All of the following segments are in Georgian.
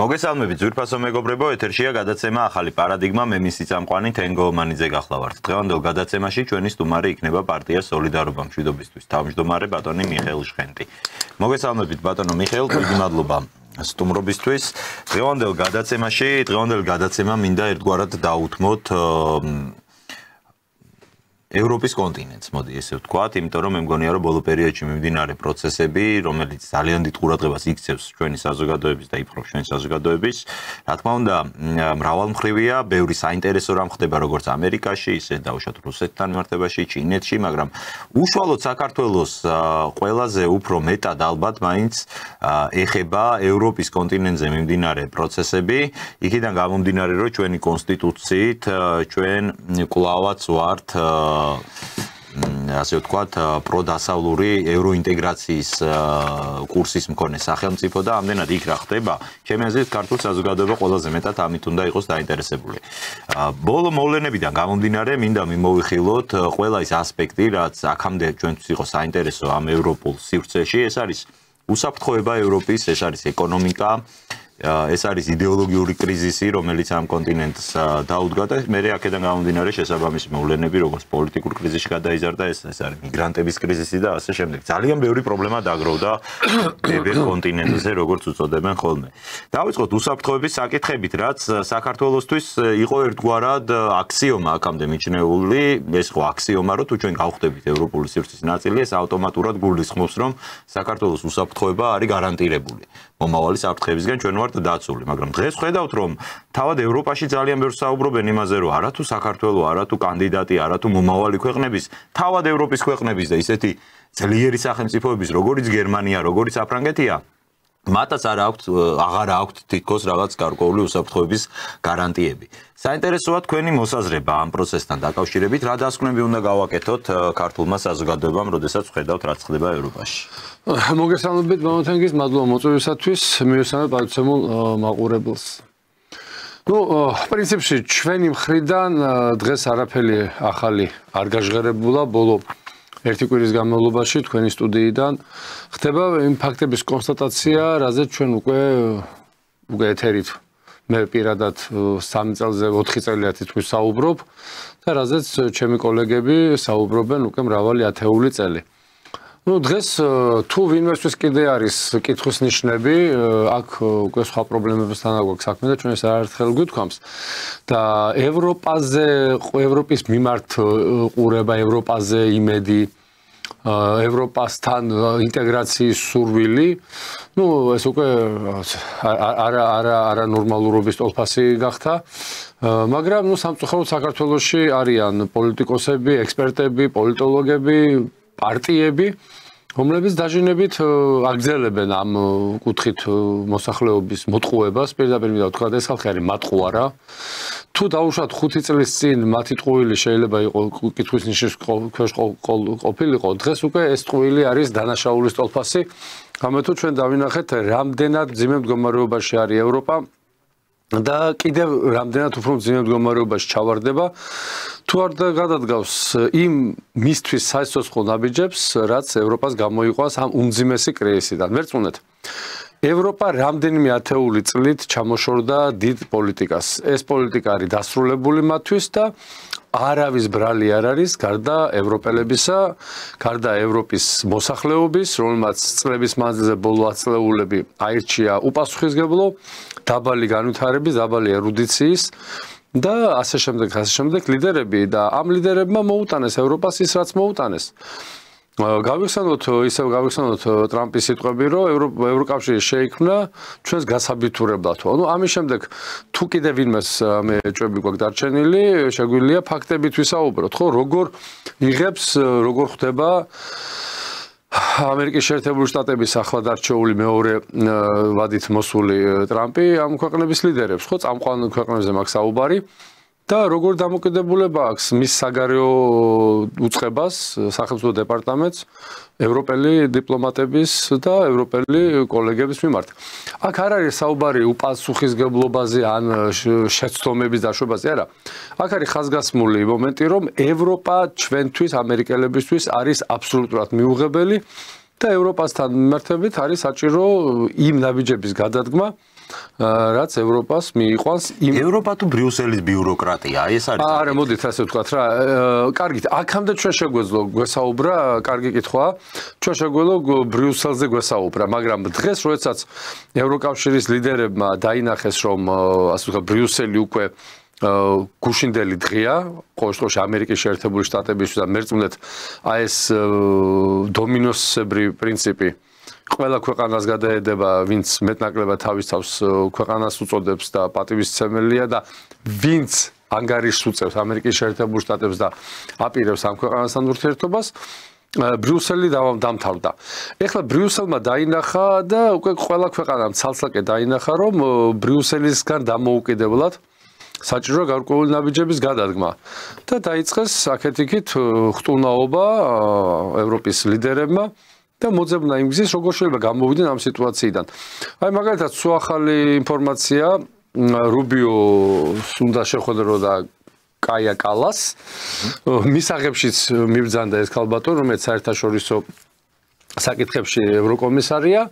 მოგესალმებით ძვირფასო მეგობრებო, ეთერშია გადაცემა ახალი პარადიგმა, მე მისი წამყვანი თენგო ომანიძე გახლავართ. დღევანდელ გადაცემაში ჩვენი სტუმარი იქნება პარტია სოლიდარობა მშვიდობისთვის თავმჯდომარე ბატონი მიხეილ შხენტი. მოგესალმებით ბატონო მიხეილ, დიდი მადლობა სტუმრობისთვის. დღევანდელ გადაცემა მინდა ერთგვარად დაუთმოთ ევროპის კონტინენტს, მოდი ესე ვთქვათ, იმიტომ რომ მე მგონია რომ ბოლო პერიოდში მიმდინარე პროცესები, რომელიც ძალიან დიდ ყურადღებას იქცევს ჩვენი საზოგადოების და იფრობს ჩვენი საზოგადოების, რა თქმა უნდა, მრავალმხრივია, ბევრი საინტერესო რამ ხდება როგორც ამერიკაში, ისე დაუშვათ რუსეთთან მიმართებაში, ჩინეთში, მაგრამ უშუალოდ საქართველოს ყველაზე უფრო მეტად ალბათ მაინც ეხება ევროპის კონტინენტზე მიმდინარე პროცესები, იქიდან გამომდინარე რომ ჩვენი კონსტიტუციით ჩვენ კვლავაც ვართ ასე ვთქვათ, პროდასავლური ევროინტეგრაციის კურსის მქონე სახელმწიფო და ამდენად იქ რა ხდება, ჩემი აზრით ქართულ საზოგადოება ყველაზე მეტად ამით უნდა იყოს დაინტერესებული. ბოლო მოვლენებიდან გამომდინარე, მინდა მიმოვიხილოთ ყველა ის ასპექტი, რაც აქამდე ჩვენთვის იყო საინტერესო ამ ევროპულ სივრცეში, ეს არის უსაფრთხოება ევროპის, ეს არის ეკონომიკა, ეს არის იდეოლოგიური კრიზისი, რომელიც ამ კონტინენტს დაუდგა და მე აქედან გამომდინარე შესაბამისი მოვლენები, როგორც პოლიტიკურ კრიზისში გადაიზარდა, ეს არის მიგრანტების კრიზისი და ასე შემდეგ. ძალიან ბევრი პრობლემა დაგროვდა ევროპის კონტინენტზე, როგორც უწოდებენ ხოლმე. დავიწყოთ უსაფრთხოების საკითხებით, რაც საქართველოსთვის იყო ერთგვარად აქსიომა აქამდე მიჩნეული, ეს ხო აქსიომა, რომ თუ ჩვენ გავხდებით ევროპული სივრცის ნაწილი, ეს ავტომატურად გულისხმობს, რომ საქართველოს უსაფრთხოება არის გარანტირებული. მომავალი საფრთხეებისგან ჩვენ ვართ დაცული, მაგრამ დღეს ხედავთ, რომ თავად ევროპაში ძალიან ბევრს საუბრობენ იმაზე, რომ არათუ საქართველო, არათუ კანდიდატი, არათუ მომავალი ქვეყნების, თავად ევროპის ქვეყნების და ისეთი ძლიერი სახელმწიფოების, როგორიც გერმანია, როგორიც საფრანგეთია, მათაც აღარ აქვთ თითქოს რაღაც გარკვეული უსაფრთხოების გარანტიები. საინტერესოა თქვენი მოსაზრება ამ პროცესთან დაკავშირებით, რა დასკვნები უნდა გავაკეთოთ ქართულმა საზოგადოებამ, როდესაც ვხედავთ, რაც ხდება ევროპაში. მოგესალმებით, მამათანგის, მადლობა მოწვევისათვის, მივესალმებ პატივცემულ მაყურებელს. პრინციპში ჩვენი მხრიდან დღეს არაფერი ახალი არ გაჟღერებულა, ბოლო ერთი კვირის განმავლობაში თქვენი სტუდიიდან ხდება იმ ფაქტების კონსტატაცია, რაზეც ჩვენ უკვე ეთერით მე პირადად 3 წელზე 4 წელიწად თვითონ საუბრობ და რაზეც ჩემი კოლეგები საუბრობენ უკვე მრავალი ათეული წელი. დღეს თუ ვინმესთვის კიდე არის კითხვის ნიშნები, აქ უკვე სხვა პრობლემებთან აქვს საქმე და ჩვენ ეს არაერთხელ გვითქვამს და ევროპის მიმართ ყურება, ევროპაზე იმედი, ევროპასთან ინტეგრაციის სურვილი, ეს უკვე არა ნორმალურობის ტოლფასი გახდა, მაგრამ სამწუხაროდ საქართველოში არიან პოლიტიკოსები, ექსპერტები, პოლიტოლოგები, პარტიები, რომლებიც დაჟინებით აგრძელებენ ამ კუთხით მოსახლეობის მოტყუებას, პირდაპირ მინდა ვთქვა, ეს ხალხი არის მატყუარა. თუ დაუშვათ 5 წლის წინ მათი ტყუილი შეიძლება იყო კითხვის ნიშნის ქვეშ ყოფილიყო, დღეს უკვე ეს ტყუილი არის დანაშაულის ტოლფასი. ამიტომ თუ ჩვენ დავინახეთ, რამდენად მძიმე მდგომარეობაში არის ევროპა და კიდევ რამდენად უფრო მძიმე მდგომარეობაში ჩავარდება, თუ არ გადადგავს იმ მისთვის სასიცოცხლო ნაბიჯებს, რაც ევროპას გამოიყვანს ამ უმძიმესი კრიზისიდან. მერწმუნეთ, ევროპა რამდენიმე ათეული წლით ჩამოშორდა დიდ პოლიტიკას. ეს პოლიტიკა არის დასრულებული მათთვის და არავის ბრალი არ არის გარდა ევროპელებისა, გარდა ევროპის მოსახლეობის, რომელმაც წლების მანძილზე ბოლო ათწლეულები აირჩია უპასუხისმგებლო, დაბალი განვითარების, დაბალი ერუდიციის და ასე შემდეგ ლიდერები და ამ ლიდერებმა მოუტანეს ევროპას ის, რაც მოუტანეს. გავიხსენოთ ტრამპის სიტყვები, რომ ევროკავშირი შეიქმნა ჩვენს გასაბიტურებლად. ამის შემდეგ თუ კიდევ ვინმეს მე ჭვები გვაქვს დარჩენილი, შეგვიძლია ფაქტებით ვისაუბროთ, ხო, როგორ იღებს, როგორ ხდება ამერიკის შეერთებული შტატების ახლად არჩეული მეორე ვადით მოსული ტრამპი ამ ქვეყნების ლიდერებს, ხო, წამყვან ქვეყნებზე მაქვს საუბარი. და როგორ დამოკიდებულება აქვს მის საგარეო უწყებას, სახელმწიფო დეპარტამენტს, ევროპელი დიპლომატების და ევროპელი კოლეგების მიმართ. აქ არ არის საუბარი უპასუხისმგებლობაზე ან შეცდომების დაშვებაზე, არა. აქ არის ხაზგასმული მომენტი, რომ ევროპა ჩვენთვის, ამერიკელებისთვის არის აბსოლუტურად მიუღებელი და ევროპასთან მიმართებით არის საჭირო იმ ნაბიჯების გადადგმა, რაც ევროპას მიიყვანს ევროპა თუ ბრიუსელის ბიუროკრატია, ეს არის. არა, მოდით ასე ვთქვათ რა. კარგით, აქამდე ჩვენ შეგვეძლო გვესაუბრა, კარგი კითხვაა. ჩვენ შეგვეძლო ბრიუსელზე გვესაუბრა, მაგრამ დღეს როდესაც ევროკავშირის ლიდერებმა დაინახეს, რომ ასე ვთქვათ, ბრიუსელი უკვე გუშინდელი დღეა, ყოველ შემთხვევაში ამერიკის შეერთებული შტატებისთვის და მერწმუნდეთ აი ეს დომინოსებრი პრინციპი ყველა ქვეყანას გადაედება, ვინც მეტნაკლებად თავის თავს ქვეყანას უწოდებს და პატივისცემელია და ვინც ანგარიშს უწევს ამერიკის შეერთებულ შტატებს და აპირებს ამ ქვეყანასთან ურთიერთობას, ბრიუსელი დამთავრდა. ეხლა ბრიუსელმა დაინახა და უკვე ყველა ქვეყანამ ცალ-ცალკე დაინახა, რომ ბრიუსელისგან დამოუკიდებლად საჭირო გარკვეული ნაბიჯების გადადგმა და დაიწყეს აქეთ-იქით ხტუნაობა ევროპის ლიდერებმა და მოძებნა იმ გზის, როგორ შეიძლება გამოვიდნენ ამ სიტუაციიდან. აი მაგალითად, სულ ახალი ინფორმაცია, რუბიოს უნდა შეხვედროდა კაია კალას, მის აღებშიც მიბრძანდა ეს ქალბატონი, რომელიც საერთაშორისო საკითხებში ევროკომისარია,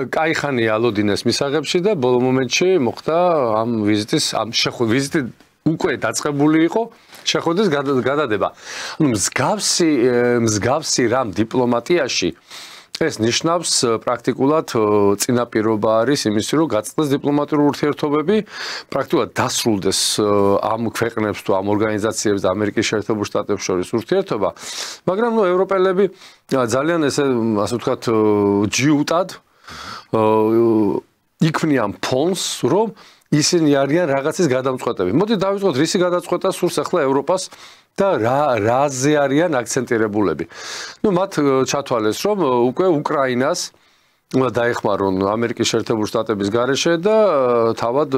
კაი ხანია ალოდინეს მის აღებში და ბოლო მომენტში მოხდა ამ ვიზიტი უკვე დაწყებული იყო შეხვედრის გადადება. მსგავსი რამ დიპლომატიაში ეს ნიშნავს პრაქტიკულად წინაპირობა არის იმისი, რომ გაწყვეტს დიპლომატიური ურთიერთობები, პრაქტიკულად დასრულდეს ამ ქვეყნებს თუ ამ ორგანიზაციებს და ამერიკის შეერთებულ შტატებს შორის ურთიერთობა, მაგრამ ევროპელები ძალიან ასე ვთქვათ ჯიუტად იქმნიან ფონს, რომ ისინი არიან რაღაცის გადამწყვეტები. მოდით დავიწყოთ რისი გადაწყვეტა სურს ახლა ევროპას და რაზე არიან აქცენტირებულები. მათ ჩათვალეს, რომ უკვე უკრაინას უნდა დაეხმარონ ამერიკის შეერთებული შტატების გარეშე და თავად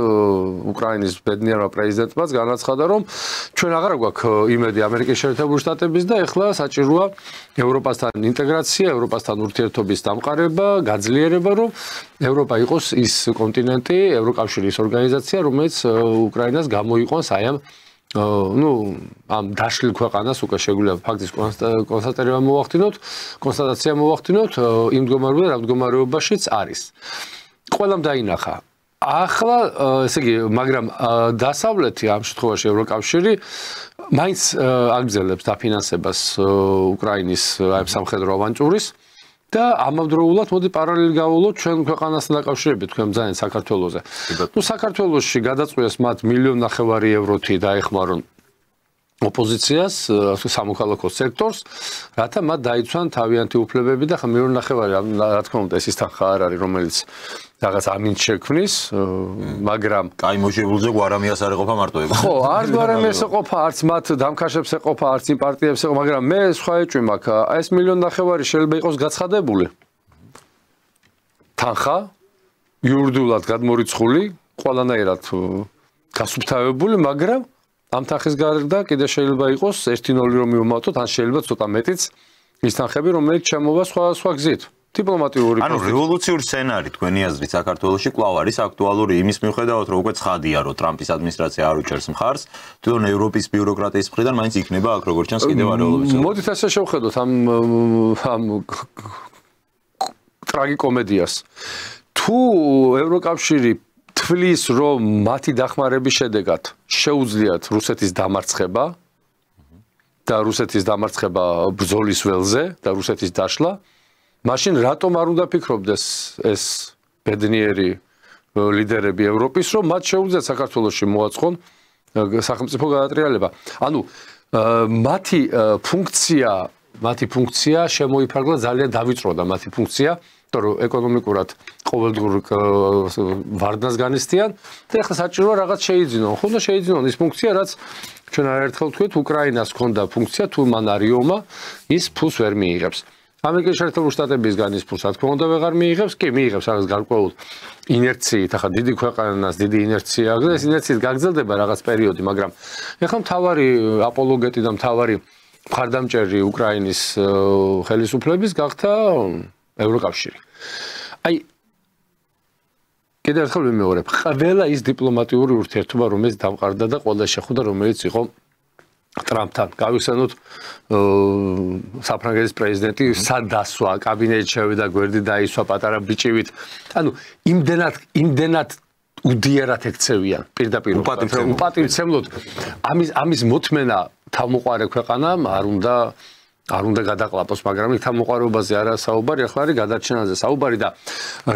უკრაინის ბედნიერმა პრეზიდენტმაც განაცხადა, რომ ჩვენ აღარ გვაქვს იმედი ამერიკის შეერთებული შტატების და ეხლა საჭიროა ევროპასთან ინტეგრაცია, ევროპასთან ურთიერთობის დამყარება, გაძლიერება, რომ ევროპა იყოს ის კონტინენტი, ევროკავშირის ორგანიზაცია, რომელიც უკრაინას გამოიყვანს აი ამ დაშლილ ქვეყანას უკვე შეგვიძლია ფაქტის კონსტატაცია მოვახდინოთ იმ მდგომარეობაშიც არის. ყველამ დაინახა. ახლა ესე იგი, მაგრამ დასავლეთი ამ შემთხვევაში ევროკავშირი მაინც აგრძელებს დაფინანსებას უკრაინის სამხედრო ავანტურის და ამავდროულად მოდი პარალელი გავულოთ ჩვენ ქვეყანასთან დაკავშირებით თქვენ ძალიან საქართველოზე. საქართველოში გადაწყვეტეს მათ 1.5 მილიონი ევროთი დაეხმარონ ოპოზიციას, სამოქალაქო სექტორს, რათა მათ დაიცვან თავიანთი უფლებები და 1.5 მილიონი, რა თქმა უნდა, ეს ის თანხა არ არის, რომელიც რაღაც ამინდ შექმნის, მაგრამ კაი მოშებულზე გვარამიას არ ეყოფა მარტო ეგ. ხო, არც გვარამიას ეყოფა, არც მათ დამქაშებს ეყოფა, არც იმ პარტიებს ეყოფა, მაგრამ მე სხვა ეჭვი მაქვს, ეს 1.5 მილიონი შეიძლება იყოს გაცხადებული. თანხა იურიდიულად გადმორიცხული, ყველანაირად გასუფთავებული, მაგრამ ამ თანხის გარდა კიდე შეიძლება იყოს 1-0 რომ მივმატოთ, ან შეიძლება ცოტა მეტიც ის თანხები, რომელიც შემოვა სხვა გზით. დიპლომატიური ანუ რევოლუციური სცენარი თქვენი აზრით საქართველოში კვლავ არის აქტუალური იმის მიუხედავად, რომ უკვე ცხადია, რომ ტრამპის ადმინისტრაცია არ უჭერს მხარს, თვითონ ევროპის ბიუროკრატიის მხრიდან მაინც იქნება აქ როგორც ჩანს კიდევ რევოლუცია. მოდით ასე შევხედოთ ამ ტრაგიკომედიას. თუ ევროკავშირი თვლის, რომ მათი დახმარების შედეგად შეუძლიათ რუსეთის დამარცხება და რუსეთის დამარცხება ბრძოლის ველზე და რუსეთის დაშლა, მაშინ რატომ არ უნდა ფიქრობდეს ეს ბედნიერი ლიდერები ევროპის, რომ მათ შეუძლიათ საქართველოში მოაწყონ სახელმწიფო გადატრიალება. ანუ მათი ფუნქცია შემოიფარგლა, ძალიან დავიწროდა მათი ფუნქცია, რომ ეკონომიკურად ყოველდღიურ ვარდნას განიცდიან და ახლა საჭიროა რაღაც შეიძინონ. ხო და შეიძინონ ის ფუნქცია, რაც ჩვენ არაერთხელ ვთქვით, უკრაინას ჰქონდა ფუნქცია, თუ მან არის ომა, ის ფულს ვერ მიიღებს. ამერიკის შეერთებული შტატებისგან ის ფულს რა თქმა უნდა ვეღარ მიიღებს, კი მიიღებს რაღაც გარკვეულ ინერციით, ახლა დიდი ქვეყანას დიდი ინერცია აქვს და ეს ინერციით გაგრძელდება რაღაც პერიოდი, მაგრამ ახლა მთავარი აპოლოგეტი და მთავარი მხარდამჭერი უკრაინის ხელისუფლების გახდა ევროკავშირი. აი კიდევ ერთხელ ვიმეორებ, ყველა ის დიპლომატიური ურთიერთობა, რომელიც დამყარდა და ყველა შეხვდა, რომელიც იყო ტრამპთან გავიხსენოთ საფრანგეთის პრეზიდენტი სადასვა კაბინეტში შევიდა გვერდი დაისვა პატარა ბიჭივით ანუ იმდენად უდიერად ექცევიან პირდაპირ უპატივცემლოდ ამის მოთმენა თავმოყარე ქვეყანამ არ უნდა გადაყლაპოს მაგრამ იქ თავმოყარეობაზე არა საუბარი ახლა არის გადარჩენაზე საუბარი და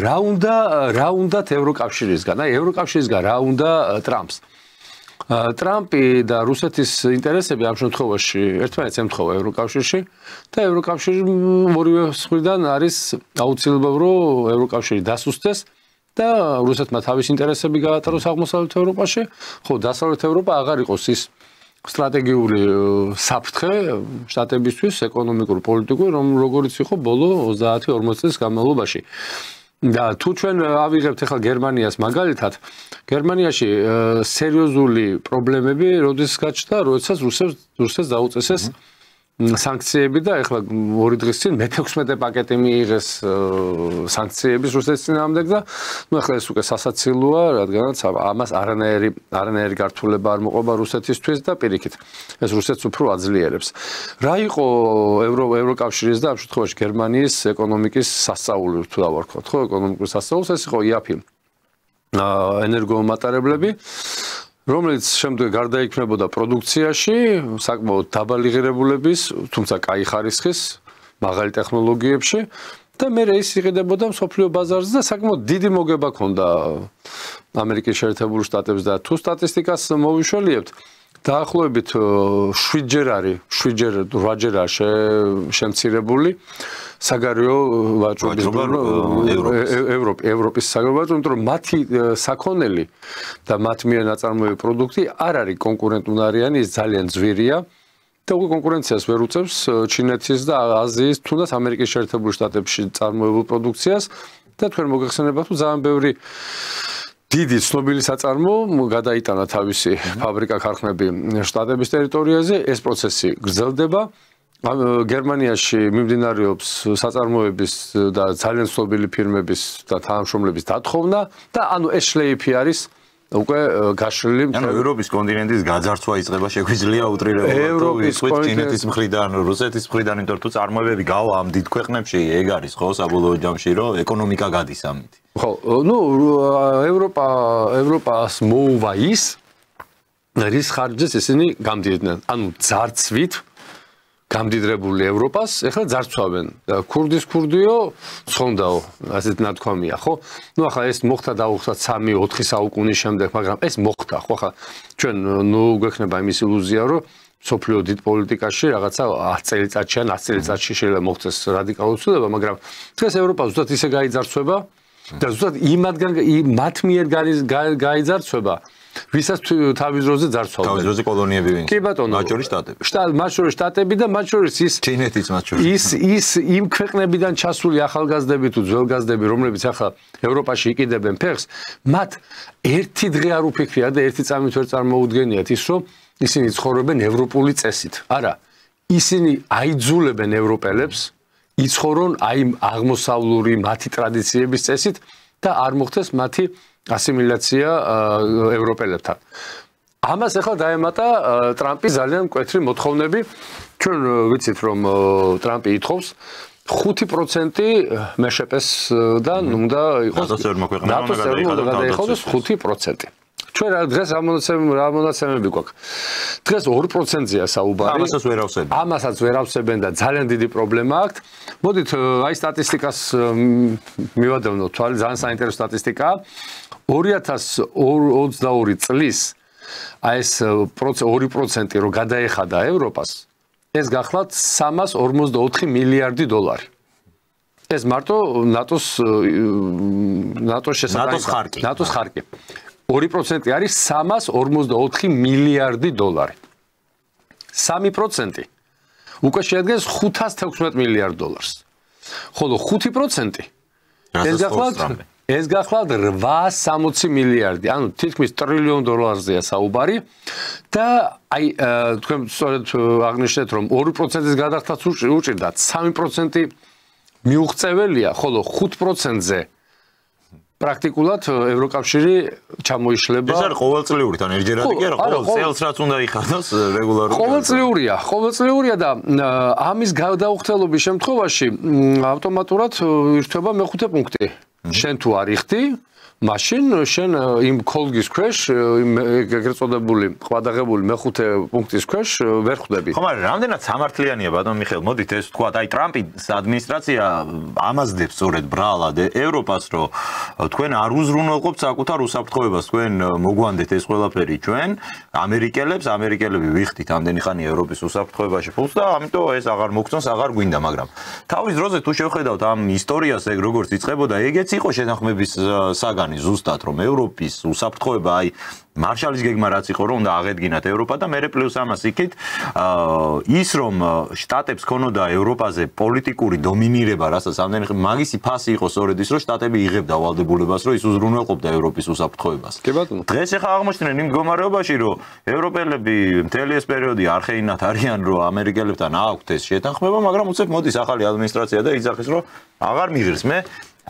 რა უნდათ ევროკავშირისგან აი ევროკავშირისგან რა უნდა ტრამპს ტრამპი და რუსეთის ინტერესები ამ შემთხვევაში ერთმანეთს ემთხოვა ევროკავშირში და ევროკავშირი ორივე მხრიდან არის აუცილებლად რომ ევროკავშირი დასუსტდეს და რუსეთმა თავის ინტერესები გაატაროს აღმოსავლეთ ევროპაში, ხო დასავლეთ ევროპა აღარ იყოს ის სტრატეგიული საფრთხე შტატებისთვის, ეკონომიკური, პოლიტიკური, როგორც იყო ბოლო 30-40 წლის განმავლობაში. და თუ ჩვენ ავიღებთ ახლა გერმანიას მაგალითად, გერმანიაში სერიოზული პრობლემები როდის გაჩნდა, როდესაც რუსეთს დაუწესეს სანქციები და ახლა 2 დღის წინ მე-16 პაკეტი მიიღეს სანქციების რუსეთის წინააღმდეგ და ნუ ახლა ეს უკვე სასაცილოა, რადგანაც ამას არანაირი გართულება არ მოყვება რუსეთისთვის და პირიქით ეს რუსეთს უფრო აძლიერებს. რა იყო ევროკავშირის და ამ შემთხვევაში გერმანიის ეკონომიკის სასწაული თუ დავარქვათ, ხო, ეკონომიკური სასწაულს ეს იყო IAPI ენერგომატარებლები რომელიც შემდეგ გარდაიქმნებოდა პროდუქციაში, საკმაოდ დაბალი ღირებულების, თუმცა კაი ხარისხის, მაღალი ტექნოლოგიებში და მე ის იყიდებოდა მსოფლიო ბაზარზე და საკმაოდ დიდი მოგება ჰქონდა ამერიკის შეერთებული შტატებს და თუ სტატისტიკას მოვიშველიებთ, დაახლოებით 8ჯერ შემცირებული საგარეო ვაჭრობის ევროპის საგარეო ვაჭრობა, იმიტომ რომ მათი საქონელი და მათ მიერ ნაწარმოები პროდუქტი არ არის კონკურენტუნარიანი, ის ძალიან ძვირია და უკვე კონკურენციას ვერ უწევს ჩინეთის და აზიის, თუნდაც ამერიკის შეერთებული შტატებში წარმოებულ პროდუქციას და თქვენ მოგეხსენებათ, რომ ძალიან ბევრი დიდი ცნობილი საწარმო გადაიტანა თავისი ფაბრიკა ქარხნები შტატების ტერიტორიაზე, ეს პროცესი გრძელდება. გერმანიაში მიმდინარეობს საწარმოების და ძალიან ცნობილი ფირმების და თანამშრომლების დათხოვნა და ანუ ეს შლეიფი არის უკვე გაშლილი ევროპის კონტინენტის გაძარცვა იწყება შეგვიძლია უტრირებულად ჩინეთის მხრიდან, რუსეთის მხრიდან, იმიტომ რომ თუ წარმოებები გავა ამ დიდ ქვეყნებში, ეგ არის ხო საბოლოო ჯამში, რომ ეკონომიკა გადის ამით. ხო, ნუ ევროპას მოუვა ის რის ხარჯზეც ისინი გამდიდნენ, ანუ ძარცვით გამდიდრებული ევროპას ეხლა ძარცვავენ. ქურდის ქურდიო, ცხონდაო, ასეთ ნათქვამია, ხო? ნუ ახლა ეს მოხდა დაუხსა 3-4 საუკუნის შემდეგ, მაგრამ ეს მოხდა, ხო? ახლა ჩვენ ნუ გვექნება იმის ილუზია, რომ სოფლიო დიდ პოლიტიკაში რაღაცა 10 წელიწადში ან 100 წელიწადში შეიძლება მოხდეს რადიკალური ცვლილება, მაგრამ დღეს ევროპა ზუსტად ისე გაიძარცვება და ზუსტად მათ მიერ გაიძარცვება ვისაც თავის დროზე ძარცვავდნენ. თავის დროზე კოლონიები ვინც? კი ბატონო. მათ შორის შტატები. მათ შორის შტატები და მათ შორის ის ჩინეთის მათ შორის. ის იმ ქვეყნებიდან ჩასული ახალგაზრდები თუ ძველგაზრდები, რომლებიც ახლა ევროპაში იყიდებენ ფეხს, მათ ერთი დღე არ უფიქრია და ერთი წამით ვერ წარმოუდგენიათ ის, რომ ისინი ცხოვრობენ ევროპული წესით. არა, ისინი აიძულებენ ევროპელებს იცხოვრონ აი აღმოსავლური მათი ტრადიციების წესით და არ მოხდეს მათი ასიმილაცია ევროპელებთან. ამას ახლა დაემატა ტრამპის ძალიან მკვეთრი მოთხოვნები. ჩვენ ვიცით რომ ტრამპი ითხოვს 5% მეშეპესდან უნდა იყოს ნატოს 5%. ჩვენ დღეს რა მონაცემები გვაქვს? დღეს 2%-ია საუბარი. ამასაც ვერ ავსებენ და ძალიან დიდი პრობლემა აქვს. მოდით აი სტატისტიკას მივადევნოთ თვალი, ძალიან საინტერესო სტატისტიკაა. 2022 წლის აი ეს 2% რო გადაეხადა ევროპას, ეს გახლავთ 354 მილიარდი $. ეს მარტო ნატოს შესაძლებელი ნატოს ხარკი. 2% არის 354 მილიარდი $. 3% უკვე შეადგენს 516 მილიარდ $. ხოლო 5% ეს გახლავთ 860 მილიარდი, ანუ თითქმის ტრილიონ $-ზეა საუბარი და აი თქვენ სწორედ აღნიშნეთ რომ 2%-ის გადახდაც უჭირდათ, 3% მიუღწეველია, ხოლო 5%-ზე პრაქტიკულად ევროკავშირი ჩამოიშლება. ეს არის ყოველწლიური თან ერთჯერადი კი არა, ყოველ წელს რაც უნდა იხადოს რეგულარულად. ყოველწლიურია და ამის გადაუხდელობის შემთხვევაში ავტომატურად ირთვება მეხუთე პუნქტი. შენ თუ არ იხდი, მაშინ შენ იმ კოლგის ქვეშ, იმ ეგრეთ წოდებული ყვადაღებული მეხუთე პუნქტის ქვეშ ვერ ხვდები. ხო, მაგრამ რამდენად სამართლიანია ბატონ მიხეილ, მოდით ეს თქვა, აი ტრამპის ადმინისტრაცია ამაზდებს სწორედ ბრალად ევროპას, რომ თქვენ არ უზრუნველყოფთ საკუთარ უსაფრთხოებას, თქვენ მოგვანდეთ ეს ყველაფერი ჩვენ, ამერიკელები ვიხდით ამდენი ხანი ევროპის უსაფრთხოებაში ფულს და ამიტომ ეს აღარ მოგწონს, აღარ გვინდა, მაგრამ თავის დროზე თუ შევხედავთ ამ ისტორიას ეგ როგორც იწყებოდა, ეგეც იყო შეთანხმების საგანი ზუსტად რომ ევროპის უსაფრთხოება აი მარშალის გეგმა რაც იყო რომ უნდა აღედგინათ ევროპა და მერე პლუს ამას იქით ის რომ შტატებს ქონოდა ევროპაზე პოლიტიკური დომინირება რასაც ამდენი მაგისი ფასი იყო სწორედ ის რომ შტატები იღებდა ვალდებულებას რომ ის უზრუნველყოფდა ევროპის უსაფრთხოებას. დღეს ახლა აღმოჩნდნენ იმ მდგომარეობაში რომ ევროპელები მთელი ეს პერიოდი არხეინად არიან რომ ამერიკელებთან აქვთ ეს შეთანხმება მაგრამ უცებ მოდის ახალი ადმინისტრაცია და იძახის რომ აღარ მიიღებს მე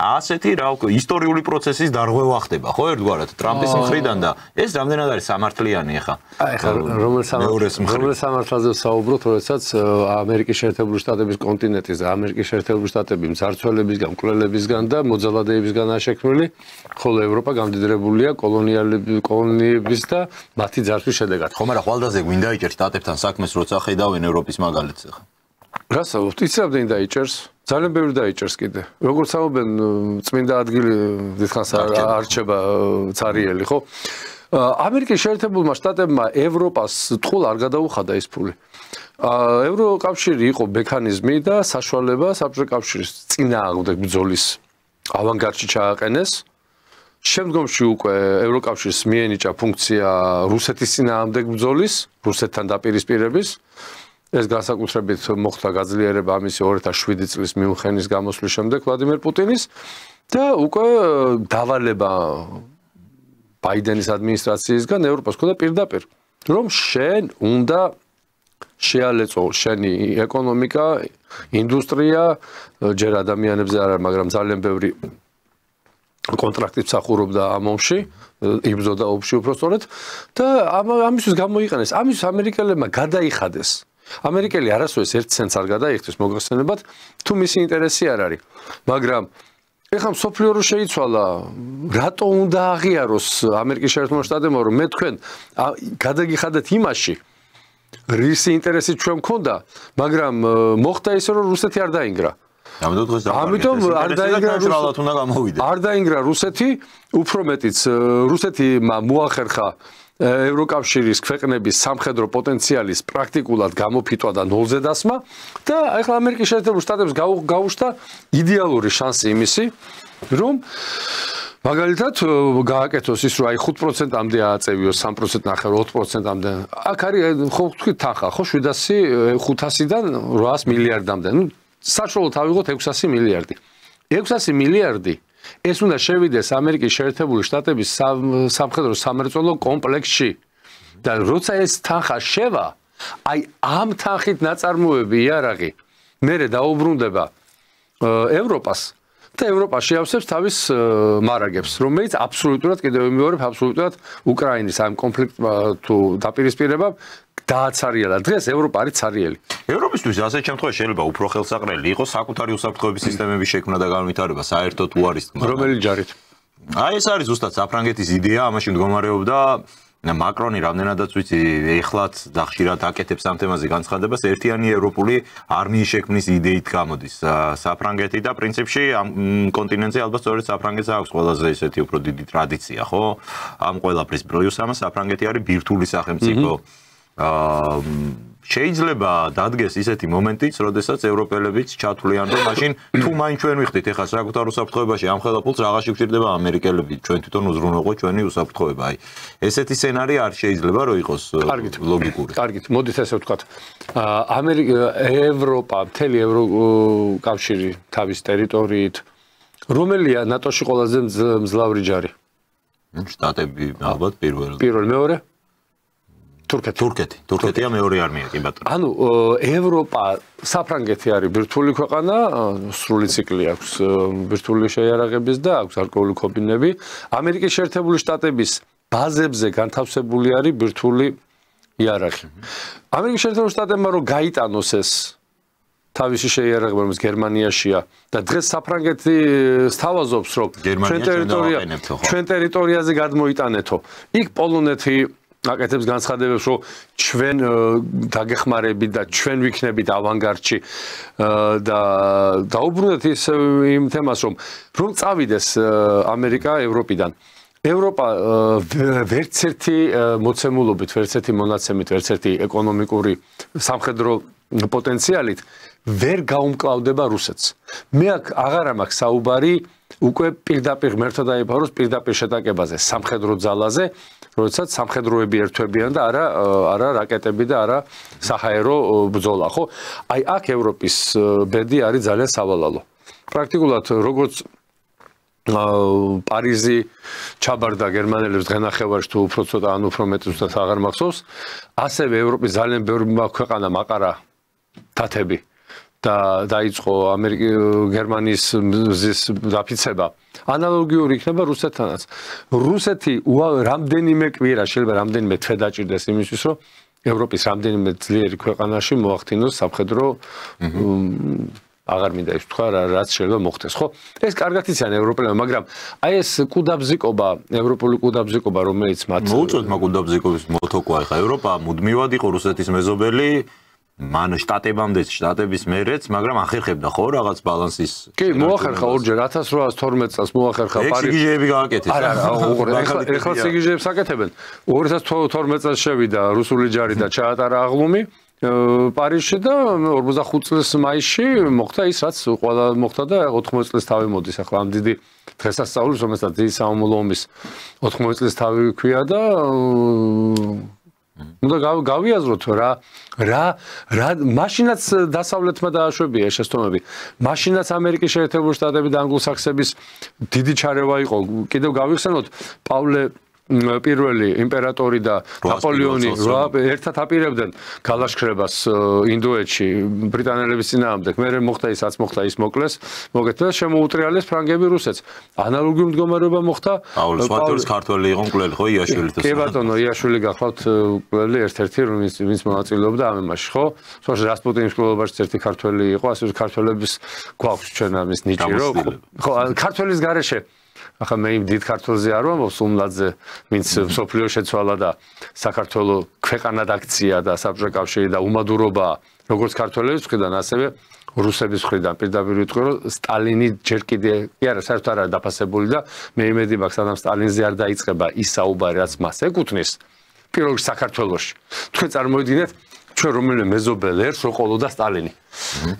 ასეთი რა უკვე ისტორიული პროცესის დარღვევა ხდება ხო ერთგვარად ტრამპის მხრიდან და ეს რამდენად არის სამართლიანი ახლა რომელ სამართლაზე საუბრობთ როდესაც ამერიკის შეერთებული შტატების კონტინენტის და ამერიკის შეერთებული შტატები მძარცველებისგან მკვლელებისგან და მოძალადეებისგან შექმნილი ხოლო ევროპა გამდიდრებულია კოლონიების და მათი ძარცვის შედეგად ხო მაგრამ ხვალდაზე გვინდა იჭერს შტატებთან საქმეს როცა ხედავენ ევროპის მაგალითს ახლა რასაუბრობთ იცრებდნენ დაიჭერს ძალიან ბევრი დაიჭერს კიდე. როგორც საუბენ წმინდა ადგილი დიდხანს არჩება цаრიელი, ხო? ამერიკის შეერთებულმა შტატებმა ევროპას თხულ არ გადაუხადა ეს ფული. ევროკავშირი იყო მექანიზმი და საშუალება საბჭოთა კავშირის წინააღმდეგ ბრძოლის ავანგარდში ჩააყენეს. შემდგომში უკვე ევროკავშირს მიენიჭა ფუნქცია რუსეთის წინააღმდეგ ბრძოლის, რუსეთთან დაპირისპირების ეს განსაკუთრებით მოხდა გაძლიერება ამისი 2007 წლის მიუნხენის გამოსვლის შემდეგ ვლადიმერ პუტინის და უკვე დავალება ბაიდენის ადმინისტრაციისგან ევროპას ხოდა პირდაპირ რომ შენ უნდა შეალეწო შენი ეკონომიკა, ინდუსტრია, ჯერ ადამიანებზე არა, მაგრამ ძალიან ბევრი კონტრაქტით მსახურობდა ამ ომში, იბრძოდა ომში უბრალოდ და ამისთვის გამოიყენეს, ამისთვის ამერიკელებმა გადაიხადეს ამერიკელი არასოდეს 1 ცენტს არ გადაიხდეს მოგხსენებათ თუ მისი ინტერესი არ არის მაგრამ ეხლა მსოფლიო რო შეიცვალა რატო უნდა აღიაროს ამერიკის შეერთებულ შტატებმა რომ მე თქვენ გადაგიხადეთ იმაში რისი ინტერესი ჩვენ მქონდა მაგრამ მოხდა ისე რომ რუსეთი არ დაინგრა ამიტომ არ დაინგრა რუსეთი უფრო მეტიც რუსეთმა მოახერხა ევროკავშირის ქვეყნების სამხედრო პოტენციალის პრაქტიკულად გამოფიტვა და ნოლზე დასმა და ახლა ამერიკის შეერთებულ შტატებს გაუშვდა იდეალური შანსი იმისი რომ მაგალითად გააკეთოს ის რომ აი 5%-ამდე ააწევიოს 3% ნახევარ 20%-ამდე აქ არის ხო თქვი თანხა ხო 500-დან 800 მილიარდამდე ნუ საშუალოდ ავიღოთ 600 მილიარდი 600 მილიარდი ეს უნდა შევიდეს ამერიკის შეერთებული შტატების სამხედრო სამრეწველო კომპლექსში და როცა ეს თანხა შევა აი ამ თანხით ნაწარმოები იარაღი მერე დაუბრუნდება ევროპას და ევროპა შეავსებს თავის მარაგებს რომელიც აბსოლუტურად კიდევ ვიმეორებ აბსოლუტურად უკრაინის ამ კონფლიქტმა თუ დაპირისპირებამ დააცარიელა დღეს ევროპა არის ცარიელი ევროპისთვის ასეთ შემთხვევაში შეიძლება უფრო ხელსაყრელი იყოს საკუთარი უსაფრთხოების სისტემების შექმნა და განვითარება საერთოდ უარისტმა რომელი ჯარით აი ეს არის ზუსტად საფრანგეთის იდეა ამაში მდგომარეობდა მაკრონი რამდენადაც ვიცი ეხლაც და ხშირად აკეთებს ამ თემაზე განცხადებას ერთიანი ევროპული არმიის შექმნის იდეით გამოდის საფრანგეთი და პრინციპში ამ კონტინენტზე ალბათ სწორედ საფრანგეთს აქვს ყველაზე ისეთი უფრო დიდი ტრადიცია ხო ამ ყველაფრის პლუს ამას საფრანგეთი არის ბირთვული სახელმწიფო შეიძლება დადგეს ისეთი მომენტიც, როდესაც ევროპელებიც ჩათვლიან, რომ მაშინ თუ მაინც ჩვენ ვიხდით ეხლა საკუთარ უსაფრთხოებაში ამ ხელაფულს რაღაცი გვჭირდება ამერიკელები, ჩვენ თვითონ უზრუნველყო ჩვენი უსაფრთხოება. აი, ესეთი სცენარი არ შეიძლება რომ იყოს ლოგიკური. კარგით, მოდით ესე ვთქვათ. ევროპა, მთელი ევროკავშირი თავის ტერიტორიით რომელია ნატოში ყველაზე მძლავრი ჯარი? შტატები ალბათ პირველი. მეორე? თურქეთია მეორე არმია კი ბატონო. ანუ ევროპა, საფრანგეთი არის ბირთვული ქვეყანა, სრული ციკლი აქვს ბირთვული შეიარაღების და აქვს ალკოჰოლური ქობინები. ამერიკის შეერთებული შტატების ბაზებზე განთავსებული არის ბირთვული იარაღი. ამერიკის შეერთებული შტატებმა რომ გაიტანოს ეს თავისი შეიარაღება, რომელიც გერმანიაშია და დღეს საფრანგეთი სთავაზობს, რომ ჩვენ ტერიტორიაზე გადმოიტანეთო. იქ პოლონეთი აკეთებს განცხადებებს, რომ ჩვენ დაგეხმარებით და ჩვენ ვიქნებით ავანგარდში და დაუბრუნდეთ ის იმ თემას, რომ წავიდეს ამერიკა ევროპიდან. ევროპა ვერც ერთი მოცემულობით, ვერც ერთი მონაცემით, ვერც ერთი ეკონომიკური სამხედრო პოტენციალით ვერ გაუმკლავდება რუსეთს. მე აქ აღარა მაქვს საუბარი უკვე პირდაპირ ღმერთო დაიფაროს პირდაპირ შეტაკებაზე, სამხედრო ძალაზე, როდესაც სამხედროები ერთვებიან და არა რაკეტები და არა საჰაერო ბრძოლა, ხო? აი აქ ევროპის ბედი არის ძალიან სავალალო. პრაქტიკულად როგორც პარიზი ჩაბარდა გერმანელებს დღენახევარში თუ უფრო ცოტა ან უფრო მეტი ზუსტად აღარ მახსოვს, ასევე ევროპის ძალიან ბევრი ქვეყანა მაყარა თათები და დაიწყო გერმანიის მზის დაფიცება. ანალოგიური იქნება რუსეთთანაც. რუსეთი რამდენიმე კვირა შეიძლება რამდენიმე თვე დაჭირდეს იმისთვის, რომ ევროპის რამდენიმე ძლიერი ქვეყანაში მოახდინოს სამხედრო აღარ მინდა ის თქვა რაც შეიძლება მოხდეს, ხო? ეს კარგად იციან ევროპელებმა, მაგრამ აი ეს კუდაბზიკობა, ევროპული კუდაბზიკობა, რომელიც მათ მოუწოდ მაგუდაბზიკობის მოტოქვა, ხა ევროპა მუდმივად იყო რუსეთის მეზობელი, მან შტატების მერეც, მაგრამ ახერხებდა ხო რაღაც ბალანსის. კი, მოახერხა ორჯერ 1812 წელს მოახერხა პარიზი. სიგიჟეები გააკეთეს. ეხლა სიგიჟეებს აკეთებენ. 2012 წელს შევიდა რუსული ჯარი და ჩაატარა აღლუმი პარიზში და 45 წლის მაისში მოხდა ის, რაც ყველა მოხდა და 80 წლის თავი მოდის. ახლა ამ დიდი დღესასწაულის, რომელსაც დიდი სამამულო ომის 80 წლის თავი ქვია და უნდა გავიაზროთ რა მაშინაც დასავლეთმა დააშვებია ეს შეცდომები. მაშინაც ამერიკის შეერთებული შტატები და ანგლოსაქსების დიდი ჩარევა იყო. კიდევ გავიხსენოთ პავლე პირველი იმპერატორი და ნაპოლეონი ერთად აპირებდნენ გალაშქრებას ინდოეთში ბრიტანელების წინააღმდეგ. მერე მოხდა ის, რაც მოხდა, ის მოკლეს, მოგეთ და შემოუტრიალეს ფრანგები რუსეთს. ანალოგიური მდგომარეობა მოხდა პავლეს ქართველი იყო მკვლელი, ხო, იაშვილი. კი ბატონო, იაშვილი გახლავთ მკვლელი ერთ-ერთი, ვინც მონაწილეობდა ამ ემაში, ხო? სწორედ რასპუტინის მკვლელობაში ერთი ქართველი იყო, ასე რომ ქართველების გვაქვს ჩვენ ამის ნიჭი, რომ ხო, ქართველის გარეშე ახლა მე იმ დიდ ქართველზე არ ვამბობ, სუმლაძე, ვინც სოფლიო შეცვალა და საქართველოს ქვეყანად აქცია და საბჭოთა კავშირი და უმადურობა, როგორც ქართველების მხრიდან, ასევე რუსების მხრიდან. პირდაპირ ვიტყვი, რომ სტალინი ჯერ კიდე კი არა, საერთოდ არ არის დაფასებული და მე იმედი მაქვს, სანამ სტალინზე არ დაიწყება ის საუბარი, რაც მას ეკუთვნის, პირველ რიგში საქართველოში. თქვენ წარმოიდგინეთ, ჩვენ რომელიმე მეზობელ ერს რო ყოლოდა სტალინი.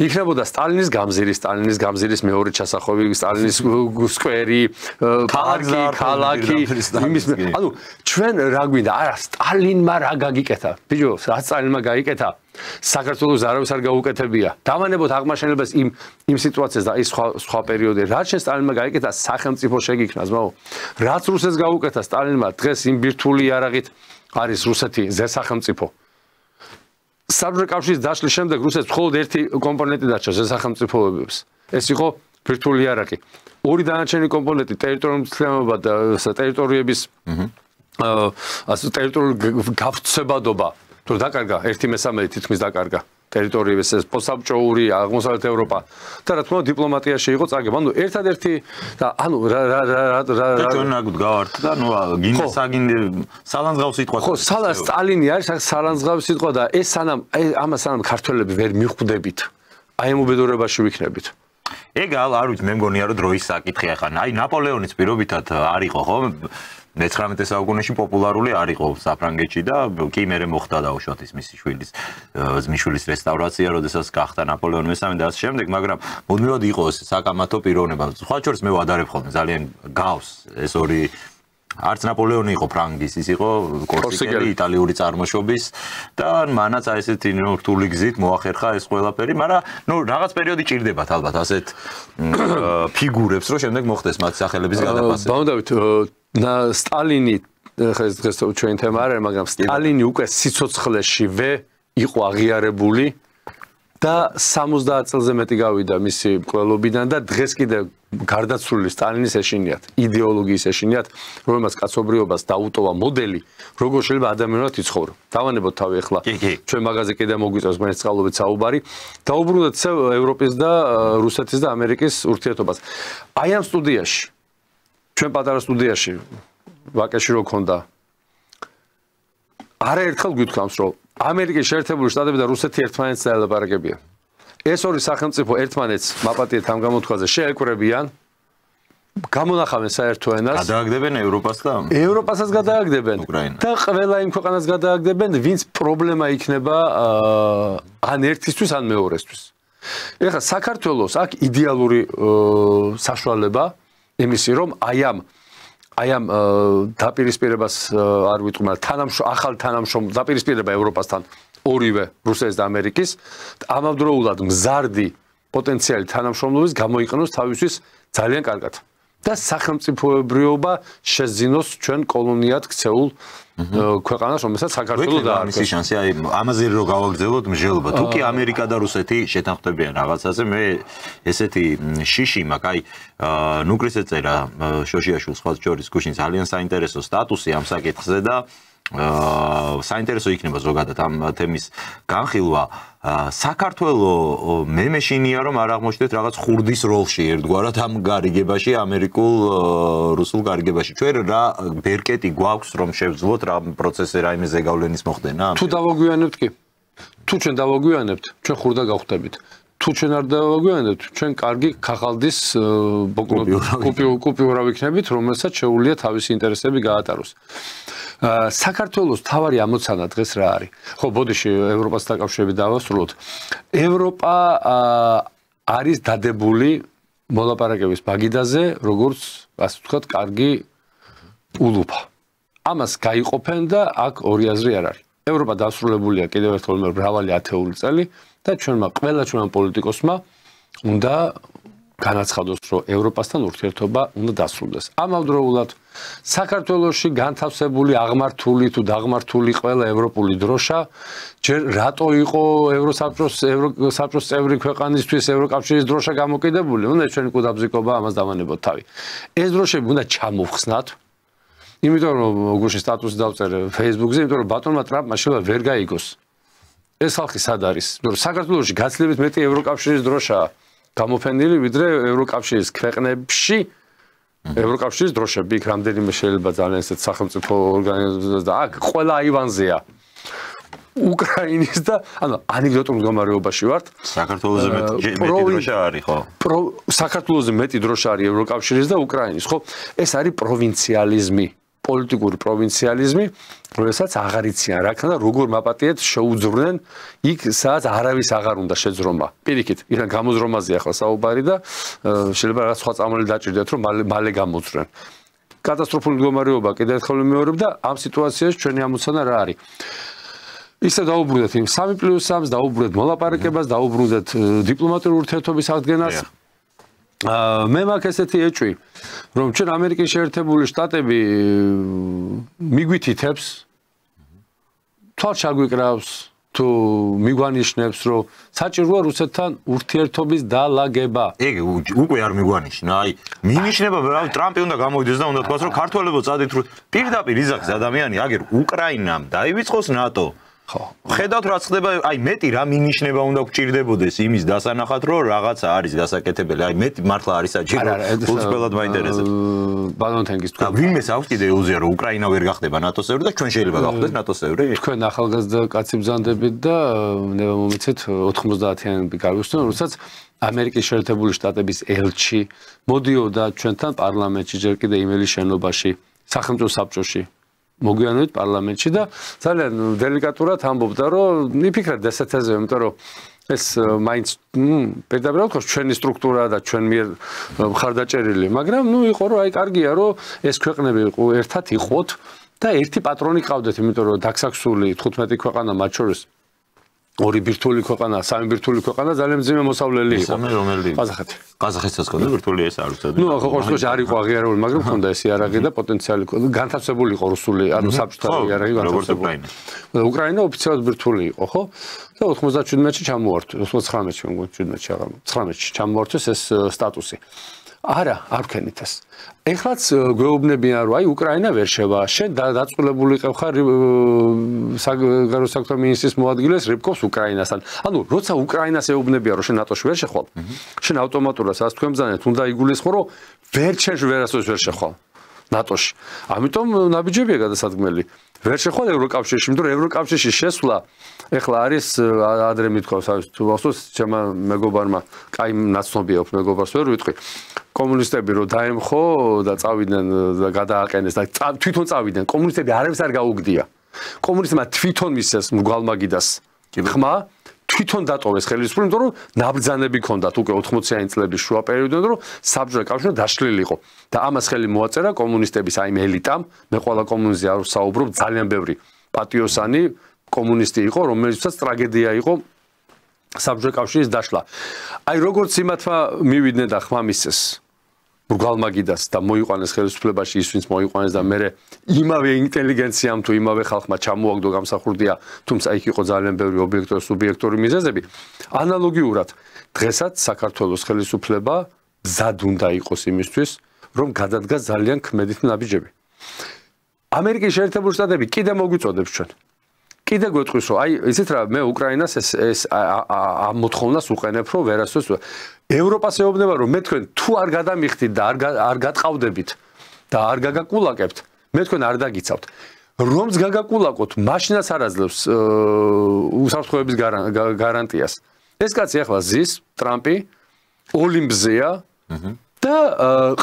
იქნებოდა სტალინის გამზირის მეორე ჩასახვევი, სტალინის სკვერი, პარკი, ქალაქი, იმის ანუ ჩვენ რა გვინდა? არა, სტალინმა რა გაგიკეთა? ბიჭო, რა სტალინმა გაიკეთა? საქართველოს არავის არ გაუკეთებია. დავანებოთ აღმაშენებას იმ სიტუაციას და ის სხვა პერიოდი. რაც შენ სტალინმა გაიკეთა, სახელმწიფო შეგიქნა, ზმაო. რაც რუსეთს გაუკეთა სტალინმა, დღეს იმ ბირთვული იარაღით არის რუსეთი ზესახელმწიფო. საბჭოთა კავშირის დაშლის შემდეგ რუსეთს მხოლოდ ერთი კომპონენტი დარჩა ზესახელმწიფოებებს. ეს იყო ბირთვული იარაღი. ორი დანარჩენი კომპონენტი ტერიტორიული მთლიანობა და ტერიტორიების ტერიტორიული გავრცებადობა. თუ დაკარგა 1/3 თითქმის დაკარგა ტერიტორიების ეს პოსტსაბჭოური აღმოსავლეთ ევროპა და რა თქმა უნდა დიპლომატიაში იყო წაგება. ანუ ერთადერთი და ანუ ჩვენ გვგავართ და ნუ გინდესაგინდე სალანძღავ სიტყვა. ხო, სტალინი არის სალანძღავი სიტყვა და ეს ამას ქართველები ვერ მიხვდებით. აი ამ უბედურებაში ვიქნებით. ეგ არ ვიცი, მე მგონია რომ დროის საკითხია ხან. აი ნაპოლეონის პირობითად არ იყო ხო? 19 საუკუნეში პოპულარული არ იყო საფრანგეთში და კი მერე მოხდა დაუშვათ ის მისი ძმისშვილის რესტავრაცია, როდესაც გახდა ნაპოლეონი მესამე და ასე შემდეგ, მაგრამ მუდმივად იყო ეს საკამათო პიროვნება. სხვა შორის მე ვადარებ ხოლმე, ძალიან გავს ეს ორი არც ნაპოლეონი იყო ფრანგის, ის იყო კორსიკელი იტალიური წარმოშობის და მანაც აი ესეთი რთული გზით მოახერხა ეს ყველაფერი, მაგრამ ნუ რაღაც პერიოდი ჭირდებათ ალბათ ასეთ ფიგურებს, რომ შემდეგ მოხდეს მათ სახელების გადაფასება. ბავშვებთ სტალინი დღეს ჩვენი თემა არ არის, მაგრამ სტალინი უკვე სიცოცხლეშივე იყო აღიარებული და 70 წელზე მეტი გავიდა მისი მკვლელობიდან და დღეს კიდე გარდაცვლილი სტალინის ეშინიათ, იდეოლოგიის ეშინიათ, რომელმაც კაცობრიობას დაუტოვა მოდელი, როგორ შეიძლება ადამიანურად იცხოვრო. დავანებოთ თავი ახლა. ჩვენ მაგაზე კიდე მოგვიწევს განსწავლობით საუბარი. დაუბრუნდეთ ევროპის და რუსეთის და ამერიკის ურთიერთობას. აი ამ სტუდიაში, ჩვენ პატარა სტუდიაში ვაკეში რო ქონდა. არაერთხელ გვითქვამს, რომ ამერიკის შეერთებული შტატები და რუსეთი ერთმანეთს დაელაპარაკებიან. ეს ორი სახელმწიფო ერთმანეთს მაპატიეთ ამ გამოთქვაზე შეეკვრებიან. გამონახავენ საერთო ენას. გადააგდებენ ევროპას და ევროპასაც გადააგდებენ და ყველა იმ ქვეყანას გადააგდებენ, ვინც პრობლემა იქნება ან ერთისთვის, ან მეორესთვის. ეხლა საქართველოს აქ იდეალური საშუალება იმისი, რომ აი ამ დაპირისპირებას არ ვიტყვი, მაგრამ ახალ თანამშრომლ დაპირისპირება ევროპასთან ორივე რუსეთის და ამერიკის ამავდროულად მზარდი პოტენციალი თანამშრომლობის გამოიყენოს თავისთვის ძალიან კარგად და სახელმწიფოებრიობა შეზინოს ჩვენ კოლონიად ქცეულ ქვეყანას, რომელსაც საქართველოს დაარქვეს. შანსი აი ამაზე რო გავაგრძელოთ მსჯელობა. თუ კი ამერიკა და რუსეთი შეთანხმდებიან რაღაცაზე, მე ესეთი შიში მაქვს, აი ნუკრისე წერა შოშიაშვილს სხვა შორის გუშინ ძალიან საინტერესო სტატუსი ამ საკითხზე და საინტერესო იქნება ზოგადად ამ თემის განხილვა. საქართველოს მე მეშინია რომ არ აღმოჩნდეთ რაღაც ხურდის როლში ერთგვარად ამ გარიგებაში, ამერიკულ-რუსულ გარიგებაში. ჩვენ რა ბერკეტი გვაქვს რომ შევძლოთ რა პროცესი რაიმე ზეგავლენის მოხდენა? თუ დავაგვიანებთ კი. თუ ჩვენ დავაგვიანებთ, ჩვენ ხურდა გავხდებით. თუ ჩვენ არ დავაგვიანებთ, ჩვენ კარგი ქაღალდის კუპიურა ვიქნებით, რომელსაც შეუძლია თავისი ინტერესები გაატაროს. საქართველოს თავარი ამოცანა დღეს რა არის? ხო, ბოდიში ევროპას დაკავშირებით დავასრულოთ. ევროპა არის დადებული მოლაპარაკების ბაგიდაზე, როგორც ასე ვთქვათ, კარგი ულუფა. ამას გაიყოფენ და აქ ორი აზრი არ არის. ევროპა დასრულებულია კიდევ ერთხელ მრავალი ათეული წელი და ყველა ჩვენმა პოლიტიკოსმა უნდა განაცხადოს, რომ ევროპასთან ურთიერთობა უნდა დასრულდეს. ამავდროულად საქართველოში განთავსებული აღმართული თუ დაღმართული ყველა ევროპული დროშა ჯერ რატო იყო ევროსაბჭოს წევრი ქვეყანისთვის ევროკავშირის დროშა გამოკიდებული? უნდა ჩვენი კუდაბზიკობა ამას დავანებოთ თავი. ეს დროშები უნდა ჩამოვხსნათ. იმიტომ რომ გუშინ სტატუსი დავწერე Facebook-ზე, იმიტომ რომ ბატონმა ტრამპმა შეიძლება ვერ გაიგოს. ეს ხალხი სად არის? იმიტომ რომ საქართველოში გაცილებით მეტი ევროკავშირის დროშაა გამოფენილი, ვიდრე ევროკავშირის ქვეყნებში ევროკავშირის დროშები, იქ რამდენიმე შეიძლება ძალიან ესეთ სახელმწიფო ორგანიზაციას და აქ ყველა აივანზეა. უკრაინის და ანუ ანეკდოტურ მდგომარეობაში ვართ. საქართველოზე მეტი დროშა არის, ხო? საქართველოზე მეტი დროშა არის ევროკავშირის და უკრაინის, ხო? ეს არის პროვინციალიზმი. პოლიტიკური პროვინციალიზმი, რომელსაც აღარ იციან რა ქნა და როგორ მაპატიეთ შეუძვრნენ იქ სადაც არავის აღარ უნდა შეძრომა. პირიქით, იქან გამოძრომაზე ახლა საუბარი და შეიძლება რაღაც სხვა წამალი დაჭირდეთ რომ მალე გამოძრენ. კატასტროფული მდგომარეობა კიდევ ერთხელ მეორებ და ამ სიტუაციაში ჩვენი ამოცანა რა არის? ისე დაუბრუნდეთ იმ 3+3-ს, დაუბრუნდეთ მოლაპარაკებას, დაუბრუნდეთ დიპლომატიური ურთიერთობის აღდგენას. მე მაქვს ესეთი ეჭვი, რომ ჩვენ ამერიკის შეერთებული შტატები მიგვითითებს, თვალს ჩაგვიკრავს, თუ მიგვანიშნებს, რომ საჭიროა რუსეთთან ურთიერთობის დალაგება. ეგ უკვე არ მიგვანიშნა, აი, მინიშნება, რა ტრამპი უნდა გამოვიდეს და უნდა თქვას, რომ ქართველებო წადით პირდაპირ იზაქს ადამიანი, აგერ უკრაინამ დაივიწყოს ნატო. ხო, ხედავთ რა ხდება, აი მეტი რა მინიშნება უნდა გჭირდებოდეს იმის დასანახად, რომ რაღაცა არის გასაკეთებელი. აი მეტი მართლა არის საჭირო. უცხოელად მაინტერესებს. ბანონ თენგის თქვა. ვინმეს აქვს კიდე ელუზია, რომ უკრაინა ვერ გახდება ნატოს წევრი და ჩვენ შეიძლება გავხდეთ ნატოს წევრი? თქვენ ახალგაზრდა კაცი ბრძანდებით და ნება მომიცეთ 90-იანები გავიხსნათ, როდესაც ამერიკის შეერთებული შტატების ელჩი მოდიოდა ჩვენთან პარლამენტში, ჯერ კიდე იმელის შენობაში, სახელმწიფო საბჭოში. მოგვიანებით პარლამენტში და ძალიან დელიკატურად ამბობდა, რომ მიფიქრეთ ესეთაზე, იმიტომ რომ ეს მაინც პირდაპირ ვთქვათ, ჩვენი სტრუქტურაა და ჩვენ მიერ მხარდაჭერილი, მაგრამ იყო რომ აი კარგია, რომ ეს ქვეყნები ერთად იყოთ და ერთი პატრონი ყავდეთ, იმიტომ რომ დაქსაქსული 15 ქვეყანა მათ შორის ორი ბირთვული ქვეყანა, სამი ბირთვული ქვეყანა ძალიან მძიმე მოსავლელი იყო. სამი რომელი? ყაზახეთი. ყაზახეთსაც ქონდა ბირთვული ეს არ ვიცოდი. ნუ ხო ყოველთვის არ იყო აღიარებული, მაგრამ ქონდა ეს იარაღი და პოტენციალი განთავსებული იყო რუსული, ანუ საბჭოთა იარაღი განთავსებული. უკრაინა ოფიციალურად ბირთვული იყო, ხო? და 97-ში ჩამოართვეს, 99-ში მგონი 17-ში აღარ, 19-ში ჩამოართვეს ეს სტატუსი. არა, არ ვქენით ეს. ეხლაც გვეუბნებიან, რომ აი უკრაინა ვერ შევა. შენ დაწყვეტილებული იყავ ხარ საგარეო საქმეთა მინისტრის მოადგილეს რიბკოვს უკრაინასთან. ანუ როცა უკრაინას ეუბნებიან, რომ შენ ნატოში ვერ შეხვალ, შენ ავტომატურად ასე თქვენბძანეთ, უნდა იგულისხმო, რომ ვერ შენს ვერასოდეს ვერ შეხვალ ნატოში. ამიტომ ნაბიჯებია გადასადგმელი. ვერ შეხვალ ევროკავშირში, იმიტომ რომ ევროკავშირში შესვლა ეხლა არის ადრე მithქვავს, თუმცა ჩემმა მეგობარმა, კაი ნაცნობია აქვს მეგობარს ვერ ვიტყვი. კომუნისტები რო დაემხო და წავიდნენ და გადააყენეს და თვითონ წავიდნენ. კომუნისტები არავის არ გაუგდია. კომუნისტებმა თვითონ მისცეს მგვალმაგიდას ხმა, თვითონ დატოვეს ხელისუფლება, იმიტომ რომ ნაბრძანები ჰქონდათ უკვე 80-იანი წლების შუა პერიოდიდან, რომ საბჭოთა კავშირი დაშლილი იყო. და ამას ხელი მოაწერა კომუნისტების აი ელიტამ, მე ყველა კომუნისტზე არ ვსაუბრობ, ძალიან ბევრი პატიოსანი კომუნისტი იყო, რომელიცაც ტრაგედია იყო საბჭოთა კავშირის დაშლა. აი როგორც იმათმა მივიდნენ და ხმა მისცეს მგვალმაგიდას და მოიყვანეს ხელისუფლებაში ის ვინც მოიყვანეს და მე იმავე ინტელიგენციამ თუ იმავე ხალხმა ჩამოაგდო გამსახურდია, თუმცა იქ იყო ძალიან ბევრი ობიექტური სუბიექტური მიზეზები. ანალოგიურად დღესაც საქართველოს ხელისუფლება მზად უნდა იყოს იმისთვის, რომ გადადგა ძალიან ქმედით ნაბიჯები. ამერიკის შეერთებული შტატები კიდე მოგვიწოდებს ჩვენ. კიდე გვეტყვის, რომ აი იცით რა, მე უკრაინას ეს ამ მოთხოვნას უყენებ, რომ ვერასოდეს ევროპას ეუბნება, რომ მე თქვენ თუ არ გადამიხდით და არ გატყავდებით და არ გაგაკულაკებთ, მე თქვენ არ დაგიცავთ. რომც გაგაკულაკოთ, მაშინაც არ აძლევს უსაფრთხოების გარანტიას. ეს კაცი ახლა ზის, ტრამპი, ოლიმპზეა და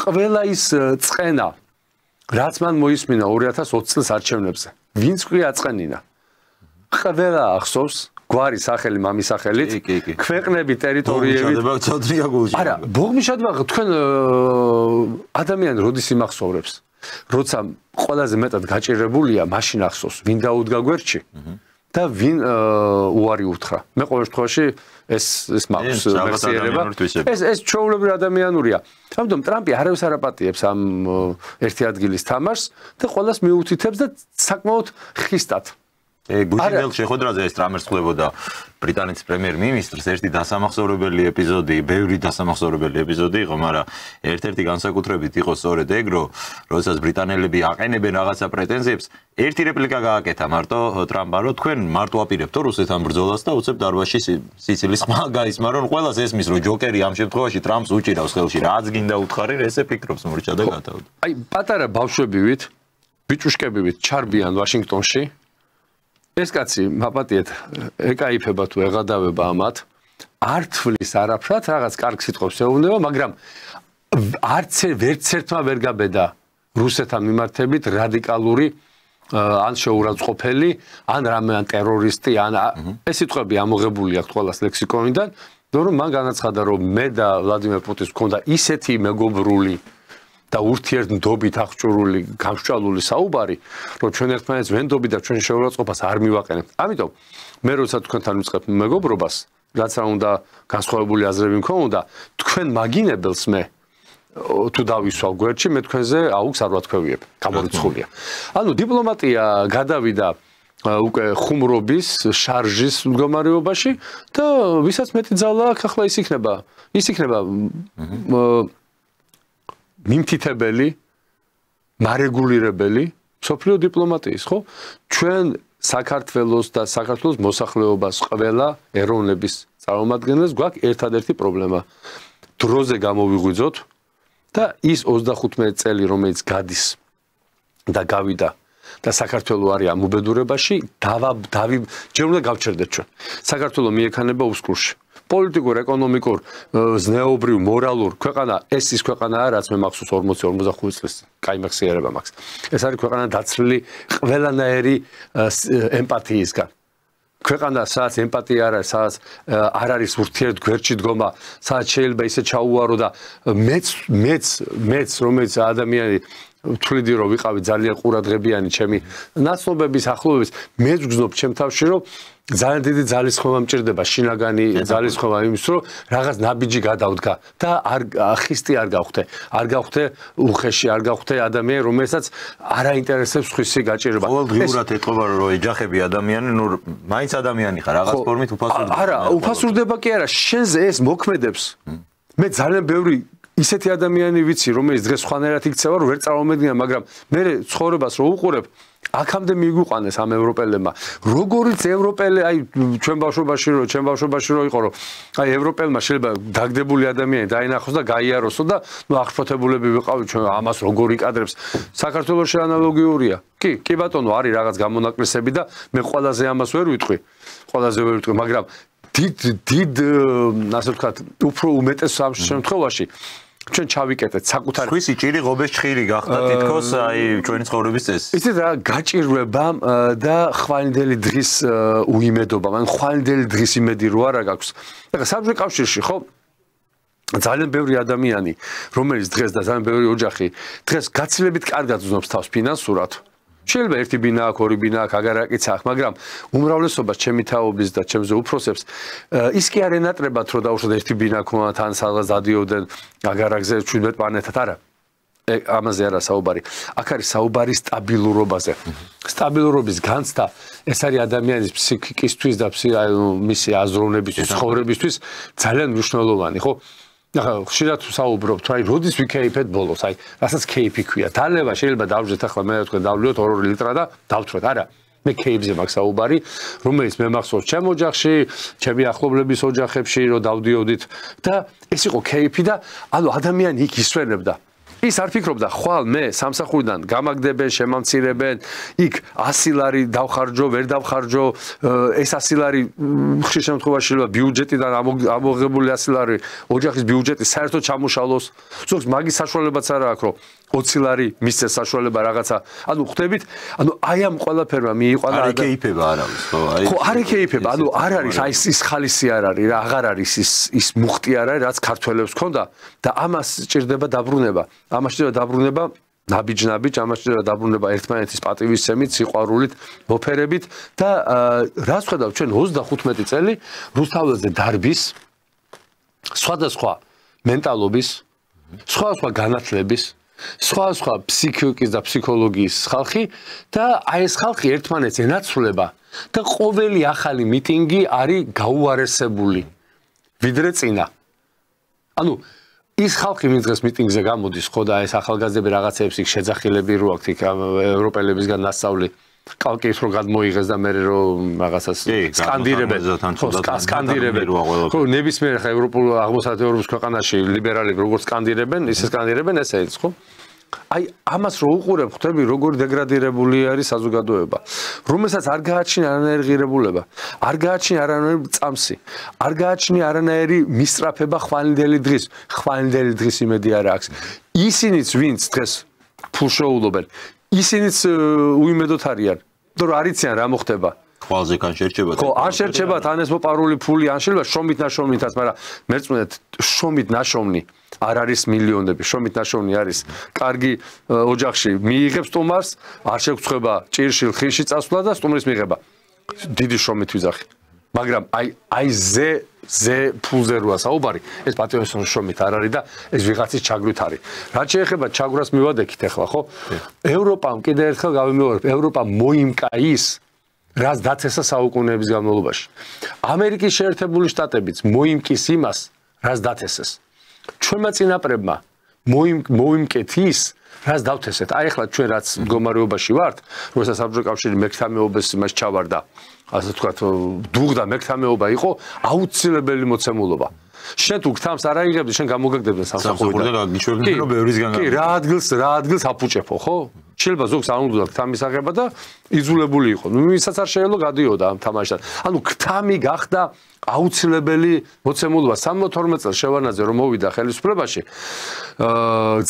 ყველა ის წენა, რაც მან მოისმინა 2020 წლის არჩევნებზე, ვინც ყვი აწყენინა. ყველა ახსოვს გვარი სახელი მამის სახელით ქვეყნები ტერიტორიები არა ბოღმიშადმა თქვენ ადამიანი როდის იმახსოვრებს როცა ყველაზე მეტად გაჭირებულია მაშინ ახსოვს ვინ დაუდგა გვერდში და ვინ უარი უთხრა მე ყოველ შემთხვევაში ეს მაქვს მეხსიერება ეს ჩვეულებრივი ადამიანურია ამიტომ ტრამპი არავის არ აპატიებს ამ ერთი ადგილის თამაშს და ყველას მიუთითებს და საკმაოდ ხისტად გუშინდელ შეხვედრაზე ეს ტრამპს ხლებოდა ბრიტანეთის პრემიერ-მინისტრს ერთი დასამახსოვრებელი ეპიზოდი, ბევრი დასამახსოვრებელი ეპიზოდი იყო, მაგრამ ერთ-ერთი განსაკუთრებით იყო სწორედ ეგ, რომ როდესაც ბრიტანელები აყენებენ რაღაცა პრეტენზიებს, ერთი რეპლიკა გააკეთა მარტო ტრამპმა, რომ თქვენ მარტო აპირებთ რუსეთთან ბრძოლას და უცებ დარბაზში სიცილის ხმა გაისმარონ, ყველას ესმის, რომ ჯოკერი ამ შემთხვევაში ტრამპს უჭირავს ხელში, რაც გინდა უთხარი, ესე ფიქრობს მორჩა და გათავდა. აი, პატარა ბავშვებივით, ბიჭუშკებივით ჩარბიან ვაშინგტონში ეს კაცი მაპატიეთ ეკაიფება თუ ეღადავება ამათ არ თვლის არაფრად რაღაც კარგ სიტყვებს ეუბნება მაგრამ არც ვერცერთმა ვერ გაბედა რუსეთთან მიმართებით რადიკალური ან შეურაცხყოფელი ან რამე ან ტერორისტი ან ეს სიტყვები ამოღებული აქვს ყველას ლექსიკონიდან რომ მან განაცხადა რომ მე და ვლადიმერ პუტინს გვქონდა ისეთი მეგობრული და ურთიერთმდობით აღჭურვილი გამსჭვალული საუბარი, რომ ჩვენ ერთმანეთს ვენდობი და ჩვენ შეურაცხყოფას არ მივაყენებთ. ამიტომ მე როცა თქვენთან ვიწყებ მეგობრობას, რაც რა უნდა განსხვავებული აზრები მქონდა, თქვენ მაგინებელს მე თუ დავისვავ გვერდში, მე თქვენზე აუქს არ ვათქვევიებ, გამორიცხულია. ანუ დიპლომატია გადავიდა უკვე ხუმრობის, შარჟის მდგომარეობაში და ვისაც მეტი ძალა აქვს, ახლა ის იქნება მიმთითებელი, მარეგულირებელი სოფლიო დიპლომატიის, ხო? ჩვენ საქართველოს და საქართველოს მოსახლეობას ყველა ეროვნების წარმომადგენლებს გვაქვს ერთადერთი პრობლემა. დროზე გამოვიღვიძოთ და ის 35 წელი, რომელიც გადის და გავიდა და საქართველოს არის ამ უბედურებაში, ჯერ უნდა გავჩერდეთ ჩვენ. საქართველოს მიექანება უსკურში. პოლიტიკურ, ეკონომიკურ, ზნეობრივ, მორალურ ქვეყანა, ეს ის ქვეყანაა, რაც მე მახსოვს 40-45 წლის, კაი მეხსიერება მაქვს. ეს არის ქვეყანა დაცლილი ყველანაირი ემპათიისგან. ქვეყანა, სადაც ემპათია არ არის, სადაც არ არის ურთიერთ გვერდში დგომა, სადაც შეიძლება ისე ჩაუვარო და მეც, რომელიც ადამიანი თვლიდი რომ ვიყავი ძალიან ყურადღებიანი ჩემი ნაცნობების ახლობების მე ვგზნობ ჩემ თავში რომ ძალიან დიდი ძალისხმევა მჭირდება შინაგანი ძალისხმევა იმის რომ რაღაც ნაბიჯი გადავდგა და ხისტი არ გავხდე უხეში არ გავხდე ადამიანი რომელსაც არ აინტერესებს ხისი გაჭირება ყოველდღიურად ეთყობა რომ ეჯახები ადამიანი ნუ მაინც ადამიანი ხარ რაღაც ფორმით უფასურდება არა უფასურდება კი არა შენზე ეს მოქმედებს მე ძალიან ბევრი ისეთი ადამიანი ვიცი რომელიც დღეს სხვანაირად იქცევა რომ ვერ წარმომედგინა მაგრამ მე ცხოვრებას რო უყურებ აქამდე მიგვიყვანეს ამ ევროპელებმა როგორიც ევროპელი აი ჩვენ ბავშვობაში რო იყო რომ აი ევროპელმა შეიძლება დაგდებული ადამიანი დაინახოს და გაიაროსო და ნუ აღშფოთებულები ვიყავით ჩვენ ამას როგორ იკადრებს საქართველოში ანალოგიურია კი ბატონო არის რაღაც გამონაკლისები და მე ყველაზე ამას ვერ ვიტყვი მაგრამ დიდ ასე ვთქვათ უფრო უმეტეს შემთხვევაში ჩვენ ჩავიკეტეთ საკუთარი ხვის ჭირი ღობეს ჭირი გახდა თითქოს აი ჩვენი ცხოვრების წესი. იცით რა გაჭირვება და ხვალინდელი დღის უიმედობა, მან ხვალინდელი დღის იმედი რო არა გაქვს. ეხლა საბჭოთა კავშირში ხო ძალიან ბევრი ადამიანი, რომელიც დღეს და ძალიან ბევრი ოჯახი დღეს გაცილებით კარგად ზნობს თავს ფინანსურად. შეიძლება ერთი ბინა აქვს, ორი ბინა აქვს, აგარაკიც აქვს, მაგრამ უმრავლესობას ჩემი თაობის და ჩემზე უფროსებს ის კი არ ენატრებათ, რომ დაუშვათ ერთი ბინა ქონათ, ან სადღაც დადიოდნენ აგარაკზე 17 პლანეტად, არა. ამაზე არა საუბარი. აქ არის საუბარი სტაბილურობაზე. სტაბილურობის განცდა ეს არის ადამიანის ფსიქიკისთვის და მისი აზროვნებისთვის, ცხოვრებისთვის ძალიან მნიშვნელოვანი, ხო? ახლა ხშირად საუბრობთ, აი, როდის ვიქეიფეთ ბოლოს, აი, რასაც ქეიფი ქვია. დალევა შეიძლება დავждეთ ახლა მე თქვენ დავლიოთ 2 ლიტრა და დავთვრეთ, არა. მე ქეიფზე მაქვს საუბარი, რომელიც მე მახსოვს ჩემ ოჯახში, ჩემი ახლობლების ოჯახებში, რომ დავდიოდით და ეს იყო ქეიფი და ანუ ადამიანი იქ ისვენებდა. ის არ ფიქრობდა, ხვალ მე სამსახურიდან გამაგდებენ, შემამცირებენ, იქ 100 ლარი დავხარჯო, ვერ დავხარჯო, ეს 100 ლარი ხშირ შემთხვევაში შეიძლება ბიუჯეტიდან ამოღებული 100 ლარი ოჯახის ბიუჯეტი საერთოდ ჩამოშალოს. ზოგს მაგის საშუალებაც არ აქვს, რომ 20 ლარი მისცეს საშუალება რაღაცა. ანუ ხვდებით, ანუ აი ამ ყველაფერმა მიიყვანა არ ეკეიფება არავის, ხო, აი. ხო, არ ეკეიფება, ანუ არ არის აი ის ხალისი არ არის რა, აღარ არის ის მუხტი არ არის, რაც ქართველებს ქონდა და ამას სჭირდება დაბრუნება. ამას შეიძლება დაბრუნება ნაბიჯ, ამას შეიძლება დაბრუნება ერთმანეთის პატივისცემით, სიყვარულით, მოფერებით და რას ხედავ ჩვენ 35 წელი რუსთაველზე დარბის სხვადასხვა მენტალობის, სხვადასხვა განათლების, სხვადასხვა ფსიქიკის და ფსიქოლოგიის ხალხი და აი ეს ხალხი ერთმანეთს ენაცვლება და ყოველი ახალი მიტინგი არის გაუარესებული ვიდრე წინა. ანუ ის ხალხი ვინც დღეს მიტინგზე გამოდის ხო და ეს ახალგაზრდები რაღაცეებს იქ შეძახილები რო აქვს იქ ევროპელებისგან ნასწავლი კალკის რო გადმოიღეს და მე რომ რაღაცას სკანდირებენ ხო ნებისმიერ ხა ევროპულ აღმოსავლეთ ევროპის ქვეყანაში ლიბერალები როგორც სკანდირებენ ისე სკანდირებენ ესეც ხო აი ამას რო უყურებ ხვდები როგორ დეგრადირებული არის საზოგადოება რომელსაც არ გააჩნია არანაირი ღირებულება არ გააჩნია არანაირი წამსი არ გააჩნია არანაირი მისწრაფება ხვალინდელი დღის იმედი არ აქვს ისინიც ვინც დღეს ფულშოულობენ ისინიც უიმედოთ არიან იმიტომ რომ არიციან რა მოხდება ხვალზე კან შერჩებათ ხო არ შერჩებათ ან ეს მოპარული ფული ან შეიძლება შრომით ნაშრომითაც მაგრამ მერწმუნეთ შრომით ნაშრომი არ არის მილიონები შრომით ნაშრომი არის კარგი ოჯახში მიიღებს სტუმარს არ შეგწდება ჭირში ხილში წასვლა და სტუმრის მიღება დიდი შრომით ვიძახი მაგრამ აი ზე ფულზე როა საუბარი ეს პატიოსნის შრომით არ არის და ეს ვიღაცის ჩაგვით არის რაც შეეხება ჩაგვრას მივადექით ახლა ხო ევროპამ კიდე ერთხელ გავიმეორებ ევროპა მოიმკა ის რაც დაცესა საუკუნეების განმავლობაში ამერიკის შეერთებული შტატებიც მოიმკის იმას რაც დაცესეს ჩვენმა წინაპრებმა მოიმკეთ ის რაც დავთესეთ აი ახლა ჩვენ რაც მდგომარეობაში ვართ როცა საბჭოთა კავშირი მეკთამეობის იმას ჩავარდა ასე ვთქვათ დუღდა მეკთამეობა იყო აუცილებელი მოცემულობა შენ თუ გთამს არ აიღებდი შენ გამოგაგდებდნენ სამსახურიდან და გიჩვენებდნენ რომ ბევრისგან კი რა ადგილს აფუჭეფო ხო შეიძლება ზოგს არ უნდა გთამის აღება და იძულებული იყო ნუ ისაც არ შეიძლება გადიოდა ამ თამაშთან ანუ გთამი გახდა აუცილებელი მოცემულობა 72 წელს შევარნაძე რომ მოვიდა ხელისუფლებაში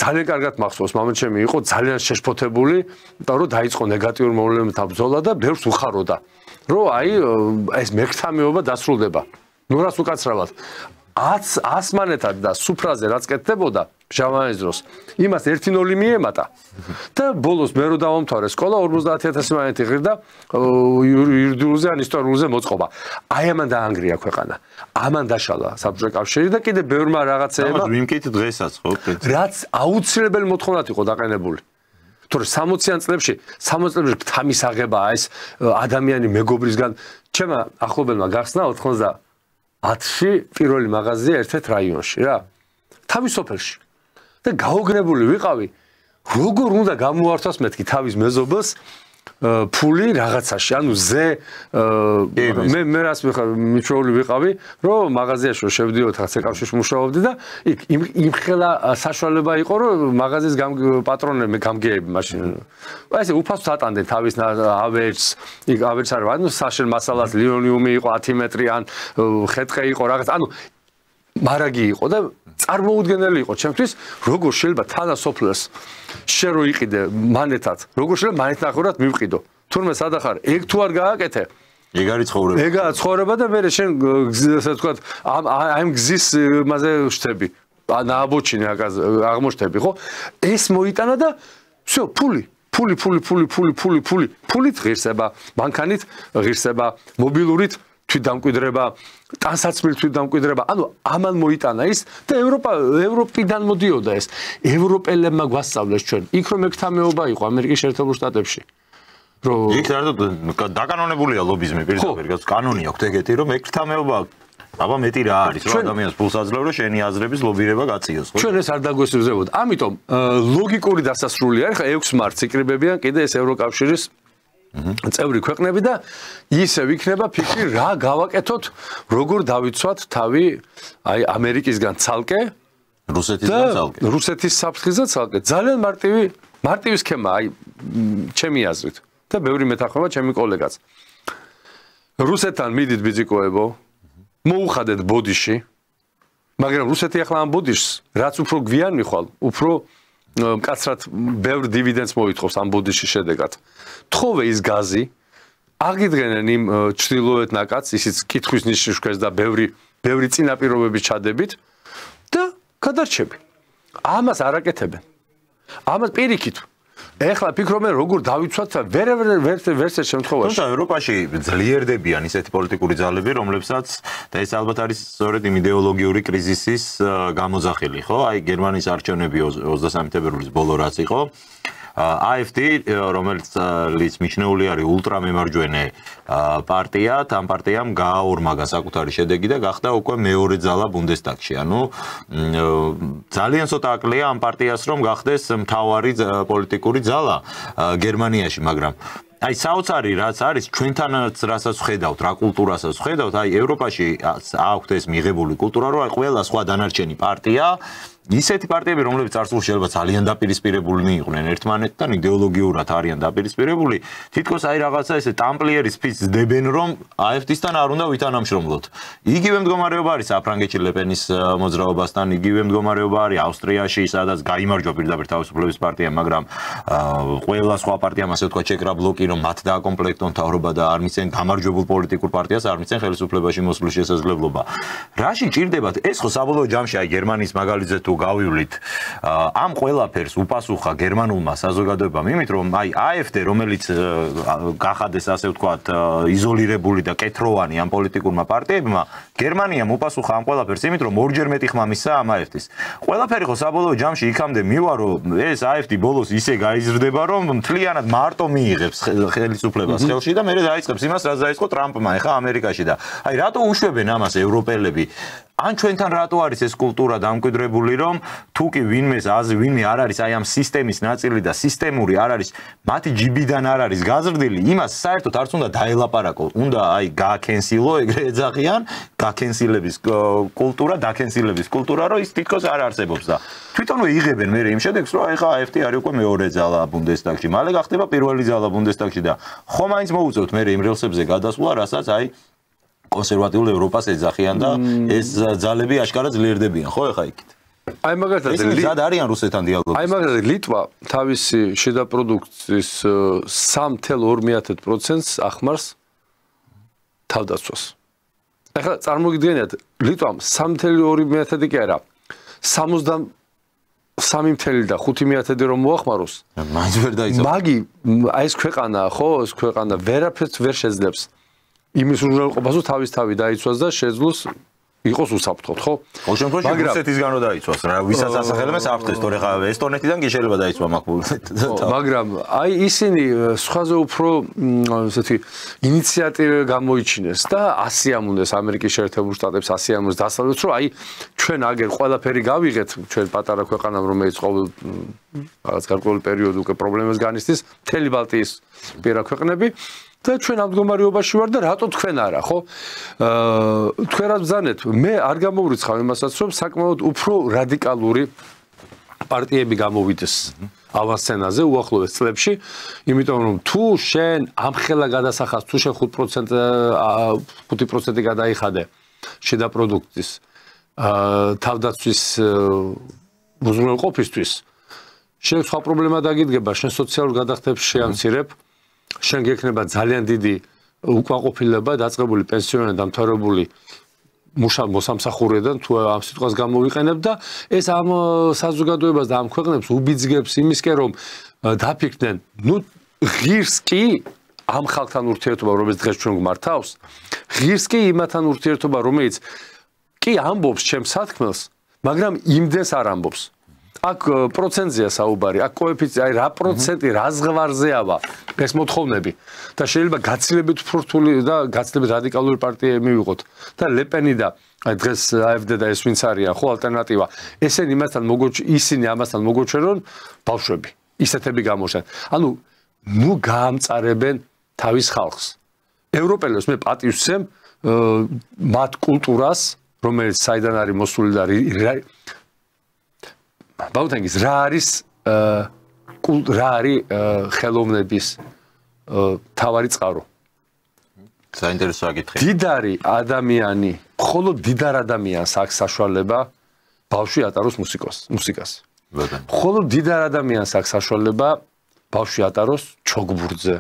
ძალიან კარგად მახსოვს მამაჩემი იყო ძალიან შეშფოთებული და რომ დაიწყო ნეგატიურ მოვლენათა ბრძოლა და ბევრს უხაროდა რომ აი ეს მეკთამეობა დასრულდება ნუ რას უკაცრავად ასმანეთად და სუფრაზე რაც კეთდებოდა ჟავანის დროს იმას 1-0 მიემატა და ბოლოს მე რო დავამთავრე სკოლა 50000 მანეთი ღირდა იურიდიულზე ან ისტორიულზე მოწყობა. აი ამან დაანგრია ქვეყანა. ამან დაშალა საბჭოთა კავშირი და კიდე ბევრმა რაღაცეებმა ვიმკით დღესაც ხო? რაც აუცილებელი მოთხოვნად იყო დაყენებული. თორე 60-იან წლებში 60 წლებში თამის აღება ეს ადამიანი მეგობრისგან ჩემმა ახლობელმა გახსნა 90-ში პირველი მაღაზია ერთ-ერთ რაიონში რა. თავის სოფელში. და გაოგნებული ვიყავი როგორ უნდა გამოართვას მეთქი თავის მეზობელს ფული რაღაცაში ანუ ზე მე რას მიჩვეული ვიყავი რომ მაღაზიაში შევდიოთ ხაცე კავშირში მუშაობდი და იქ იმ ხელა საშუალება იყო რომ მაღაზიის პატრონები გამგეები მაშინ აი ესე უფასოდ ატანდნენ თავის ავერს იქ ავერს არ ვარ ანუ საშენ მასალას ლიონიუმი იყო 10 მეტრი ან ხეთყე იყო რაღაც ანუ მარაგი იყო და წარმოუდგენელი იყო ჩემთვის როგორ შეიძლება თანასოფლელს შენ რო იყიდე მანეთად როგორ შეიძლება მანეთ ნახევრად მივყიდო თურმე სადახარ ეგ თუ არ გააკეთე ეგ არის ცხოვრება ეგაა ცხოვრება და მე შენ ასე ვთქვათ ამ გზის მასე შთები ნააბოჩინე აღმოჩნდები ხო ეს მოიტანა და всё ფულით ღირსება მანქანით ღირსება მობილურით თვითდამკვიდრება ტანსაცმელი თვითდამკვიდრება ანუ ამან მოიტანა ის და ევროპიდან მოდიოდა ეს ევროპელებმა გვასწავლეს ჩვენ იქ რომ მეკთამეობა იყო ამერიკის შეერთებულ შტატებში რომ იქ დაკანონებულია ლობიზმი პირდაპირ კანონი აქვს ეგეთი რომ მეკთამეობა აბა მეტი რა არის რომ ადამიანს ფულს აძლევ რომ შენი აზრების ლობირება გაწიოს ხო ჩვენ ეს არ დაგვესწრებოდ ამიტომ ლოგიკური დასასრული არის ხა 6 მარტს იკრიბებიან კიდე ეს ევროკავშირის წევრი ქვეყნები და ისე ვიქნება ფიქრი რა გავაკეთოთ როგორ დავიცვათ თავი აი ამერიკისგან ცალკე რუსეთისგან ცალკე რუსეთის საფრთხისგან ცალკე ძალიან მარტივი სქემა აი ჩემი აზრით და ბევრი მეთანხმება ჩემი კოლეგაც რუსეთთან მიდით ბიძიკოებო მოუხადეთ ბოდიში მაგრამ რუსეთი ახლა ამ ბოდიშს რაც უფრო გვიან მიხვალ უფრო მკაცრად ბევრ დივიდენდს მოითხოვს ამ ბოდიშის შედეგად. თხოვე ის გაზი, აგიდგენენ იმ ჩრდილოეთ ნაკადს, ისიც კითხვის ნიშნის ქვეშ და ბევრი წინაპირობების ჩადებით და გადარჩები. ამას არ აკეთებენ. ამას პირიქით. ეხლა ფიქრობენ როგორ დავიცვათ ვერც შემთხვევაში. თუმცა ევროპაში ძლიერდებიან ისეთი პოლიტიკური ძალები, რომლებსაც და ეს ალბათ არის სწორედ იმ იდეოლოგიური კრიზისის გამოძახილი, ხო? აი გერმანიის არჩევნები 23 თებერვლის ბოლო რაც იყო. AfD, რომელიც მიჩნეული არის ულტრამემარჯვენე პარტია, ამ პარტიამ გააორმაგა საკუთარი შედეგი და გახდა უკვე მეორე ძალა ბუნდესტაგში. ანუ ძალიან ცოტა აკლია ამ პარტიას რომ გახდეს მთავარი პოლიტიკური ძალა გერმანიაში, მაგრამ აი საოცარი რაც არის ჩვენთანაც რასაც ვხედავთ, რა კულტურასაც ვხედავთ, აი ევროპაში აქვთ ეს მიღებული კულტურა, რომ აი ყველა სხვა დანარჩენი პარტია ისეთი პარტიები, რომლებიც წარსულში შეიძლება ძალიან დაპირისპირებულნი იყვნენ ერთმანეთთან, იდეოლოგიურად არიან დაპირისპირებული, თითქოს აი რაღაცა ესე ტამპლიერის ფიცს დებენ, რომ AfD-სთან არ უნდა ვითანამშრომლოთ. იგივე მდგომარეობა არის საფრანგეთში ლეპენის მოძრაობასთან, იგივე მდგომარეობა არის ავსტრიაში, სადაც გაიმარჯვა პირდაპირ თავისუფლების პარტიამ, მაგრამ ყველა სხვა პარტიამ, ასე ვთქვათ, ჩეკრა ბლოკი, რომ მათ დააკომპლექტონ მთავრობა და არ მისცენ გამარჯვებულ პოლიტიკურ პარტიას, არ მისცენ ხელისუფლებაში მოსვლის შესაძლებლობა. რაში ჭირდებათ? ეს ხო საბოლოო ჯამში აი გერმანიის მაგალითზე თუ გავივლით ამ ყველაფერს უპასუხა გერმანულმა საზოგადოებამ იმით რომ აი AfD რომელიც გახადეს ასე ვთქვათ იზოლირებული და კეთროვანი ამ პოლიტიკურმა პარტიებმა გერმანიამ უპასუხა ამ ყველაფერს იმით რომ ორჯერ მეტი ხმა მისცა ამ AfD-ს ყველაფერი ხო საბოლოო ჯამში იქამდე მივა რომ ეს AfD ბოლოს ისე გაიზრდება რომ მთლიანად მარტო მიიღებს ხელისუფლებას ხელში და მერე დაიწყებს იმას რაც დაიწყო ტრამპმა ეხა ამერიკაში და აი რატო უშვებენ ამას ევროპელები ან ჩვენთან რატო არის ეს კულტურა დამკვიდრებული რომ თუ კი ვინმე არ არის აი ამ სისტემის ნაწილი და სისტემური არ არის მათი ჯიბიდან არ არის გაზრდილი იმას საერთოდ არც უნდა დაელაპარაკო უნდა აი გააკენსილო ეგრე ეძახიან გაკენსილების კულტურა რომ ის თითქოს არ არსებობს და თვითონვე იღებენ მე იმ შედეგს რომ აი ხა AfD არის უკვე მეორე ძალა ბუნდესტაგში მალე გახდება პირველი ძალა ბუნდესტაგში და ხომ მაინც მოუწევთ მე იმ რელსებზე გადასვლა რასაც აი კონსერვატიულ ევროპას ეძახიან და ეს ძალები აშკარად ძლიერდებიან ხო ეხა იქით აი მაგალითად ზად არიან რუსეთთან დიალოგში აი მაგალითად ლიტვა თავისი შიდა პროდუქციის 3.2% ახმარს თავდაცვას ახლა წარმოგიდგენიათ, ლიტვამ 3.2 კი არა, 63.5 რომ მოახმაროს. მაინც ვერ დაიწყო. მაგი აი ეს ქვეყანაა, ხო, ეს ქვეყანა ვერაფერს ვერ შეძლებს. იმის უზრუნველყოფას თუ თავის-თავი დაიცვას და შეძლოს იყოს უსაფრთხოდ, ხო? ყოველ შემთხვევაში რუსეთისგან რო დაიცვას რა, ვისაც ასახელებენ საფრთხეს, თორე ხა ესტონეთიდან კი შეიძლება დაიცვა მაგ მაგრამ აი ისინი სხვაზე უფრო ესეთი ინიციატივა გამოიჩინეს და ასიამუნეს ამერიკის შეერთებულ შტატებს, ასიამუნეს დასავლეთს, რომ აი ჩვენ აგერ ყველაფერი გავიღეთ, ჩვენ პატარა ქვეყანამ, რომელიც ყოველ რაღაც გარკვეული პერიოდი უკვე პრობლემას განიცდის, მთელი ბალტიის პირა ქვეყნები და ჩვენ ამ მდგომარეობაში ვარ და რატო თქვენ არა, ხო? თქვენ რაც ბრძანეთ, მე არ გამოვრიცხავ იმასაც, რომ საკმაოდ უფრო რადიკალური პარტიები გამოვიდეს ავანსცენაზე უახლოეს წლებში, იმიტომ რომ თუ შენ ამხელა გადასახადს, თუ შენ 5% გადაიხადე შიდა პროდუქტის თავდაცვის უზრუნველყოფისთვის, შენ სხვა პრობლემა დაგიდგება, შენ სოციალურ გადახდებს შეამცირებ, შენ გექნება ძალიან დიდი უკმაყოფილება დაწყებული პენსიონერიდან დამთავრებული მოსამსახურიდან თუ ამ სიტყვას გამოვიყენებ და ეს ამ საზოგადოებას და ამ ქვეყნებს უბიძგებს იმისკენ რომ დაფიქრდნენ ნუ ღირს კი ამ ხალხთან ურთიერთობა რომელიც დღეს ჩვენ გვმართავს ღირს კი იმათთან ურთიერთობა რომელიც კი ამბობს ჩემს სათქმელს მაგრამ იმდენს არ ამბობს აქ პროცენტზეა საუბარი, აქ კოეფიციენტი, აი რა პროცენტი, რა ზღვარზეა ეს მოთხოვნები და შეიძლება გაცილებით უფრო რთული და გაცილებით რადიკალური პარტიები მივიღოთ და ლეპენი და აი დღეს AfD და ეს ვინც არიან ხო ალტერნატივა ესენი ისინი ამასთან მოგოჩერონ ბავშვები ისეთები გამოჩნდნენ ანუ ნუ გაამწარებენ თავის ხალხს ევროპელებს მე პატივს ვცემ მათ კულტურას რომელიც საიდან არის მოსული და ბაუთანგის რა არის ხელოვნების თავარი წყარო საინტერესო აკითხი დიდარი ადამიანი მხოლოდ დიდარ ადამიანს აქვს საშუალება ბავშვი ატაროს მუსიკას მხოლოდ დიდარ ადამიანს აქვს საშუალება ბავშვი ატაროს ჩოგბურთზე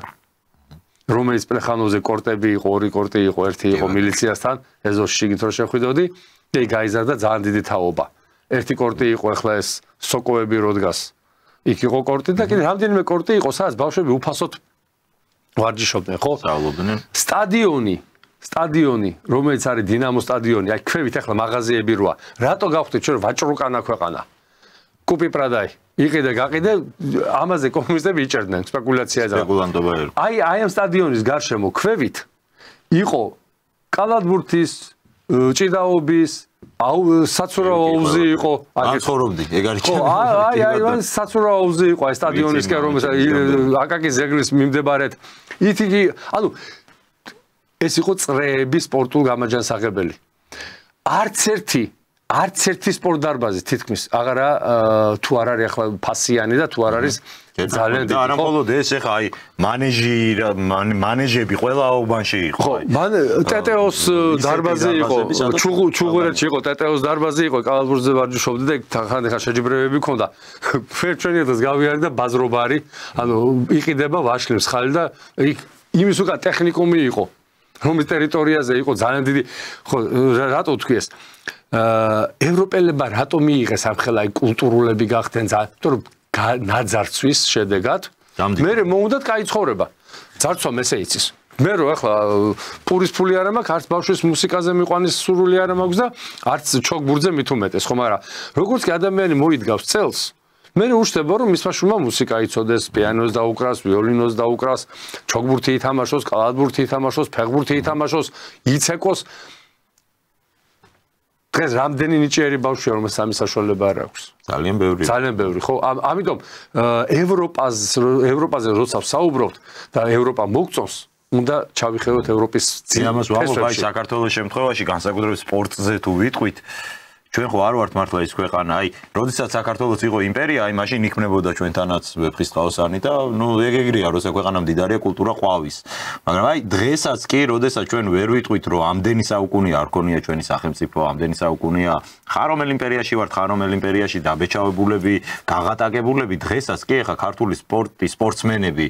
რომელიც პლეხანოზე კორტები იყო ორი კორტი იყო ერთი იყო მილიციასთან ეზოში შიგნით რო შეხვიდოდი და გაიზარდა ძალიან დიდი თაობა ერთი კორტი იყო ახლა ეს სოკოები რო დგას იქ იყო კორტი და კიდე რამდენიმე კორტი იყო სადაც ბავშვები უფასოდ ვარჯიშობდნენ ხო სწავლობდნენ სტადიონი რომელიც არის დინამო სტადიონი აი ქვევით ახლა მაღაზიები როა რატო გავხდით ჩვენ ვაჭრუკანა ქვეყანა კუპი პრადაი იყიდე გაყიდე ამაზე კომუნისტები იჭერდნენ სპეკულაციაზე სპეკულანტობა იყო აი ამ სტადიონის გარშემო ქვევით იყო კალათბურთის ჭიდაობის საცურაოზე იყო აღწორობდი ეგ არის ხო აი საცურაოზე იყო აი სტადიონისკენ რომელსაც აკაკის ზეგლის მიმდებარედ ითი ანუ ეს იყო წრეების სპორტულ გამაჯანსაღებელი არც ერთი სპორტ დარბაზი თითქმის აღარა თუ არ არის ახლა ფასიანი და თუ არ არის ძალიან დიდი და არა მხოლოდ ეს ეხა აი მანეჟები ყველა აუბანში იყო ხო მან ტეტეოს დარბაზი იყო ჩუღურეთში იყო ტეტეოს დარბაზი იყო კალათბურთზე ვარჯიშობდი და ხან შეჯიბრებები მქონდა ჩვენი დღეს გავიარე და ბაზრობა არის ანუ იყიდება ვაშლებს ხალი და იმის უკან ტექნიკუმი იყო რომის ტერიტორიაზე იყო ძალიან დიდი ხო რატო თქვი ეს ევროპელებმა რატო მიიღეს ამხელა აი კულტურულები გახდნენ ძალიან იმიტომ რომ ნაძარცვის შედეგად მე მოუნდათ კაი ცხოვრება ძარცვა ესე იცის მე რო ახლა პურის ფული არ მაქვს არც ბავშვის მუსიკაზე მიყვანის სურვილი არ მაქვს და არც ჩოგბურთზე მით უმეტეს ხო მაგრამ როგორც კი ადამიანი მოიდგავს წელს მე უშვება რომ მისმა შვილმა მუსიკა იცოდეს პიანოს დაუკრას ვიოლინოს დაუკრას ჩოგბურთი ითამაშოს კალათბურთი ითამაშოს ფეხბურთი ითამაშოს იცეკოს დღეს რამდენი ნიჭიერი ბავშვია რომელსაც ამის საშუალება არ აქვს ძალიან ბევრი ხო ამიტომ ევროპაზე როცა ვსაუბრობთ და ევროპა მოგწონს უნდა ჩავიხევოთ ევროპის ძიამას ვამბობ აი საქართველოს შემთხვევაში განსაკუთრებით სპორტზე თუ ვიტყვით ჩვენ ხო არ ვართ მართლა ის ქვეყანა აი როდესაც საქართველოს იყო იმპერია აი მაშინ იქმნებოდა ჩვენთანაც ვეფხისტყაოსანი და ნუ ეგრეა როცა ქვეყანა მდიდარია კულტურა ყვავის მაგრამ აი დღესაც კი როდესაც ჩვენ ვერ ვიტყვით რომ ამდენი საუკუნე არ ქონია ჩვენი სახელმწიფო ამდენი საუკუნეა ხარ რომელ იმპერიაში ვართ ხარ რომელ იმპერიაში დაბეჭავებულები გაღატაკებულები დღესაც კი ახლა ქართული სპორტის სპორტსმენები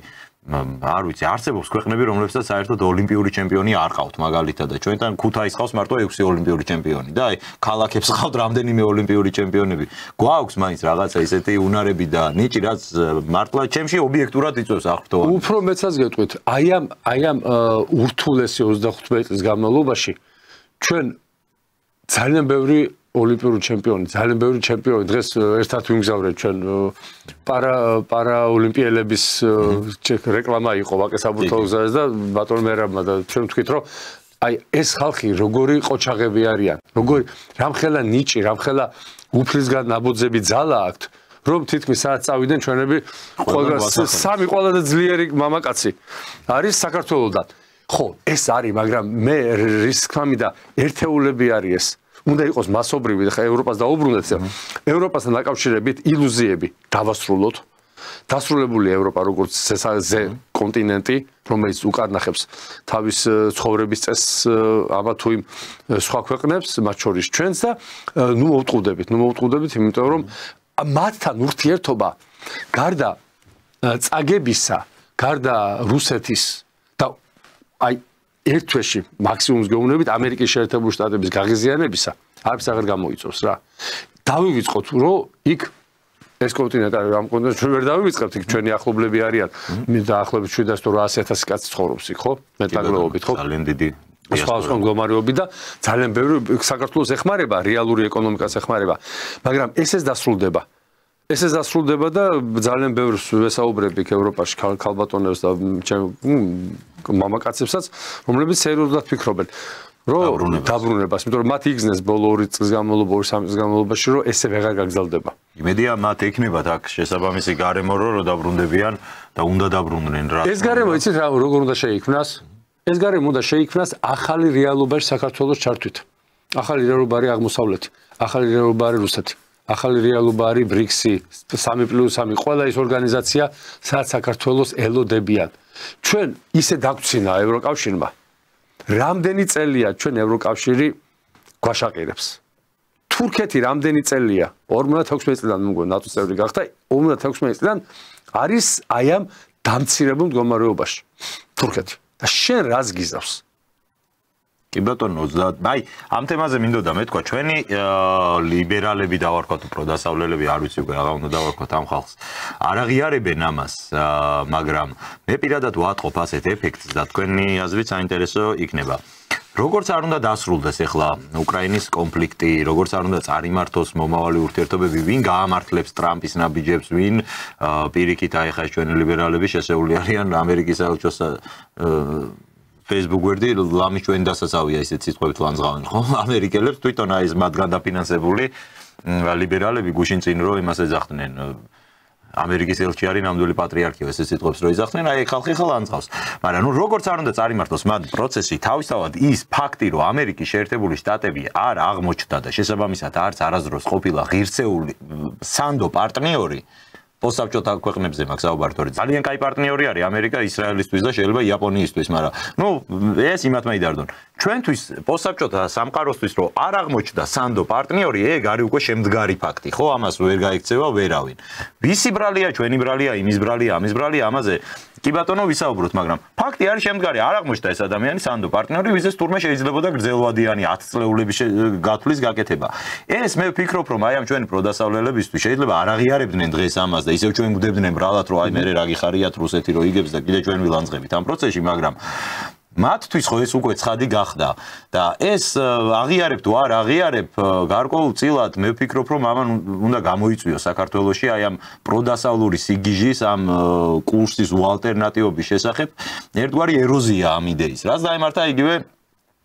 არ ვიცი, არსებობს ქვეყნები, რომლებსაც საერთოდ ოლიმპიური ჩემპიონი არ ყავთ, მაგალითად, და ჩვენთან ქუთაის ყავს მარტო 6 ოლიმპიური ჩემპიონი და აი ქალაქებს ყავთ რამდენიმე ოლიმპიური ჩემპიონები. გვაქვს მაინც რაღაცა ისეთი უნარები და ნიჭი, რაც მართლა ჩემში ობიექტურად იწვევს აღფრთოვანებას. უფრო მეცაც გეტყვით, აი ამ ურთულესი 35 წლის განმავლობაში ჩვენ ძალიან ბევრი ოლიმპიური ჩემპიონი, ძალიან ბევრი ჩემპიონი დღეს ერთად ვიმგზავრეთ ჩვენ პარაოლიმპიელების რეკლამა იყო ვაკე საბურთალოს და ბატონ მერაბმა და ჩვენ ვთქვით რომ აი ეს ხალხი როგორი ყოჩაღები არიან, როგორი რამხელა ნიჭი, რამხელა უფლისგან ნაბოძები ძალა აქვთ, რომ თითქმის სადაც წავიდნენ ჩვენები სამი ყველაზე ძლიერი მამაკაცი არის საქართველოსთან. ხო, ეს არის, მაგრამ მე რის თქმა მინდა ერთეულები არის ეს. უნდა იყოს მასობრივი და ხა ევროპას დაუბრუნდეთ. ევროპასთან დაკავშირებით ილუზიები დავასრულოთ. დასრულებული ევროპა როგორც ზე კონტინენტი, რომელიც უკარნახებს თავის ცხოვრების წესს ამა თუ იმ სხვა ქვეყნებს, მათ შორის ჩვენს და ნუ მოვტყუდებით, იმიტომ რომ მათთან ურთიერთობა გარდა წაგებისა, გარდა რუსეთის და აი ერთ თვეში მაქსიმუმს გეუბნებით ამერიკის შეერთებული შტატების გაღიზიანებისა არც აღარ გამოიწვევს რა. დავივიწყოთ რომ იქ ეს კონტინენტი არის ამ კონტინენტში ჩვენ ვერ დავივიწყებთ იქ ჩვენი ახლობლები არიან დაახლოებით 700-800,000 კაცი ცხოვრობს იქ ხო? მეტნაკლებობით ხო? ძალიან დიდი სხვა მდგომარეობები და ძალიან ბევრი საქართველოს ეხმარება, რეალური ეკონომიკას ეხმარება. მაგრამ ეს დასრულდება. ეს დასრულდება და ძალიან ბევრს ვესაუბრებ იქ ევროპაში ქალბატონებს და მამაკაცებსაც, რომლებიც სერიოზულად ფიქრობენ რომ დაბრუნებას, იმიტომ რომ მათ იგზნეს ბოლო 2 წლის განმავლობაში, 3 წლის განმავლობაში, რომ ესე ვეღარ გაგრძელდება. იმედია მათ ექნებათ აქ შესაბამისი გარემო, რომ დაბრუნდებიან და უნდა დაბრუნდნენ რა. ეს გარემო იცით რა როგორ უნდა შეიქმნას? ეს გარემო უნდა შეიქმნას ახალი რეალობაში საქართველოს ჩართვით. ახალი რეალობა არის აღმოსავლეთი, ახალი რეალობა არის რუსეთი. ახალი რეალობა არის ბრიქსი, 3+3, ყველა ის ორგანიზაცია, სადაც საქართველოს ელოდებიან. ჩვენ ისე დაგვცინა ევროკავშირმა. რამდენი წელია ჩვენ ევროკავშირი გვაშაყირებს. თურქეთი რამდენი წელია? 2016 წლიდან მგონი ნატოს წევრი გახდა, 2016 წლიდან არის აი ამ დამცირებულ მდგომარეობაში. თურქეთი. და შენ რას გიზავს? კი ბატონო, აი ამ თემაზე მინდოდა მეთქვა ჩვენი ლიბერალები დავარქვათ უფრო დასავლელები, არ ვიცი უკვე რა უნდა დავარქვათ ამ ხალხს. არ აღიარებენ ამას, მაგრამ მე პირადად ვატყობ ასეთ ეფექტს და თქვენი აზრით საინტერესო იქნება. როგორც არ უნდა დასრულდეს ახლა უკრაინის კონფლიქტი, როგორც არ უნდა წარიმართოს მომავალი ურთიერთობები, ვინ გაამართლებს ტრამპის ნაბიჯებს, ვინ პირიქით აი ხა ჩვენი ლიბერალები შესეული არიან ამერიკის საელჩოს Facebook გვერდი ლამის ჩვენი დასაცავია ისეთ სიტყვებით ლანძღავენ ხო ამერიკელებს თვითონ აი ეს მათგან დაფინანსებული ლიბერალები გუშინ წინ რო იმას ეძახდნენ ამერიკის ელჩი არის ნამდვილი პატრიარქია ესეთ სიტყვებს რო ეძახდნენ აი ხალხი ხალ ანძღავს მაგრამ ნუ როგორც არ უნდა წარიმართოს მათ პროცესი თავისთავად ის ფაქტი რომ ამერიკის შეერთებული შტატები არ აღმოჩნდა და შესაბამისად არც არასდროს ყოფილა ღირსეული სანდო პარტნიორი პოსტსაბჭოთა ქვეყნებზე მაგ საუბართ ორი ძალიან კაი პარტნიორი არის ამერიკა ისრაელისთვის და შეიძლება იაპონიისთვის მაგრამ ნუ ეს იმათ მეიდარდონ ჩვენთვის პოსტსაბჭოთა სამყაროსთვის რომ არ აღმოჩნდა სანდო პარტნიორი ეგ არის უკვე შემდგარი ფაქტი ხო ამას ვერ გაიქცევა ვერავინ ვისი ბრალია ჩვენი ბრალია იმის ბრალია ამის ბრალია ამაზე კი ბატონო ვისაუბროთ მაგრამ ფაქტი არის შემდგარი არ აღმოჩნდა ეს ადამიანი სანდო პარტნიორი ვიზეს თურმე შეიძლებოდა გრძელვადიანი 10 წლეულების გათვლის გაკეთება ეს მე ვფიქრობ რომ აი ამ ჩვენი პროდასავლელებისთვის შეიძლება არ აღიარებდნენ დღეს ამას და ისევ ჩვენ გვდებდნენ ბრალად რომ აი მე რა გიხარიათ რუსეთი რო იგებს და კიდე ჩვენ ვილანძღებით ამ პროცესში მაგრამ მათთვის ხო ეს უკვე ცხადი გახდა და ეს აღიარებ თუ არ აღიარებ გარკვეულწილად მე ვფიქრობ რომ ამან უნდა გამოიწვიოს საქართველოში აი ამ პროდასავლური სიგიჟის ამ კურსის უალტერნატივობის შესახებ ერთგვარი ეროზია ამ იდეის რაც დაემართა იგივე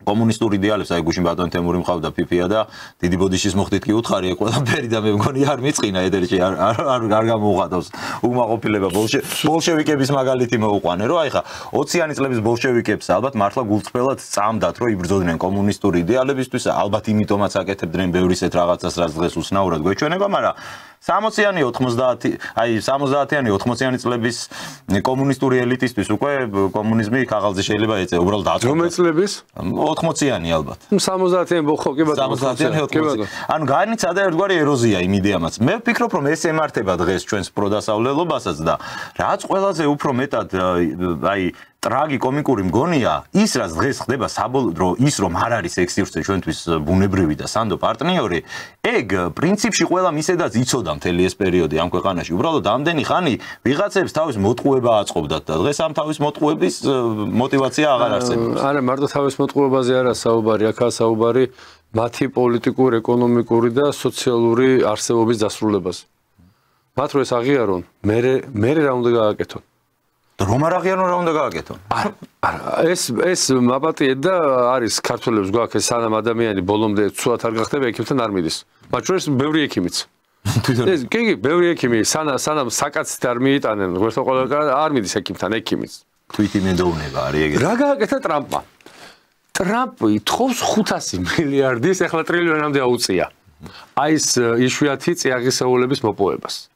კომუნისტური იდეალებს აი გუშინ ბატონ თემური მყავდა ფიფია და დიდი ბოდიშის მოხდით კი უთხარი ყველაფერი და მე მგონი არ მიწყინა ეთერში არ გამოუღადავს უკმაყოფილება ბოლშევიკების მაგალითი მოუყვანე რომ აი ხა 20-იანი წლების ბოლშევიკებს ალბათ მართლა გულწრფელად წამდათ რომ იბრძოდნენ კომუნისტური იდეალებისთვის ალბათ იმიტომაც აკეთებდნენ ბევრ ისეთ რაღაცას რაც დღეს უსნაურად გვეჩვენება მაგრამ 60-იანი 90 აი 70-იანი 80-იანი წლების კომუნისტური ელიტისთვის უკვე კომუნიზმი ქაღალდზე შეიძლება ეწევა უბრალოდ დაწყო. რომელი წლების? 80-იანი ალბათ. 70-იანი ხო კი ბატონო 70-იანი 80-იანი. ანუ განიცადა ერთგვარი ეროზია იმ იდეამაც. მე ვფიქრობ რომ ეს ემართება დღეს ჩვენს პროდასავლელობასაც და რაც ყველაზე უფრო მეტად აი ტრაგიკომიკური მგონია ის რაც დღეს ხდება საბოლოო ის რომ არ არის ეს სივრცე ჩვენთვის ბუნებრივი და სანდო პარტნიორი ეგ პრინციპში ყველა მისედაც იცოდა მთელი ეს პერიოდი ამ ქვეყანაში უბრალოდ ამდენი ხანი ვიღაცებს თავის მოტყუება აწყობდათ და დღეს ამ თავის მოტყუების мотиваცია აღარ არსებობს არა მარტო თავის მოტყუებაზე არა საუბარი აქაა საუბარი მათი პოლიტიკური ეკონომიკური და სოციალური არსებობის დასრულებაზე მათ რო ეს აღიარონ მე რა უნდა გააკეთონ რომ არ აღიარონ რა უნდა გააკეთონ? არა, ეს მაპატიეთ და არის ქართველებს გვაქვს ეს სანამ ადამიანი ბოლომდე ცუდად არ გახდება ექიმთან არ მიდის. მათ შორის ბევრი ექიმიც. ეს კი, ბევრი ექიმი სანამ საკაცით არ მიიტანენ, გვერდო ყველა არ მიდის ექიმთან ექიმიც. თვით იმედოვნება არის ეგეთი. რა გააკეთა ტრამპმა? ტრამპი თხოვს 500 მილიარდის, ეხლა ტრილიონამდე აუწია. აი ეს იშვიათი წიაღისეულების მოპოვებას.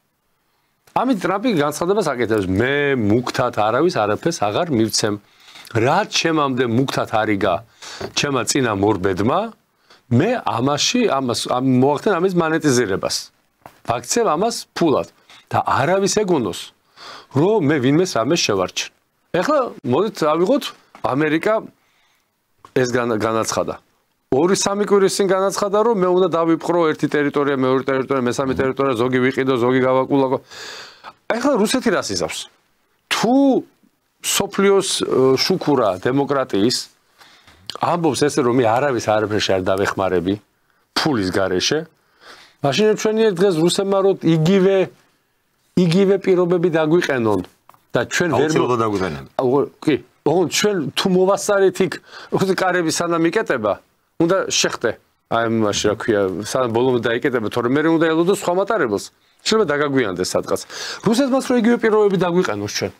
ამით ტრამპი განცხადებას აკეთებს მე მუქთად არავის არაფერს აღარ მივცემ რაც ჩემამდე მუქთად არიგა ჩემა წინა მორბედმა მე ამაში ამას მოახდენ ამის მონეტიზირებას ვაქცევ ამას ფულად და არავის ეგონოს რომ მე ვინმეს რამე შევარჩენ ეხლა მოდით ავიღოთ ამერიკა ეს განაცხადა 2-3 კვირის წინ განაცხადა რომ მე უნდა დავიპყრო ერთი ტერიტორია მეორე ტერიტორია მესამე ტერიტორია ზოგი ვიყიდო ზოგი გავაკულაკო ეხლა რუსეთი რას იზავს თუ სოფლიოს შუქურა დემოკრატიის ამბობს ესე რომ მე არავის არაფერში არ დავეხმარები ფულის გარეშე მაშინ ჩვენი დღეს რუსებმა რომ იგივე პირობები დაგვიყენონ და ჩვენ ვერ დაგვიყენებთ კი ოღონდ ჩვენ თუ მოვასწარეთ იქ ხუთი კარები სანამ იკეტება უნდა შეხტე აი მაშინ რა ქვია სანამ ბოლომდე დაიკეტება თორემ მე უნდა ელოდო სხვა მატარებელს შეიძლება დაგაგვიანდეს სადღაც რუსეთმაც რო იგივე პირობები დაგვიყენოს ჩვენ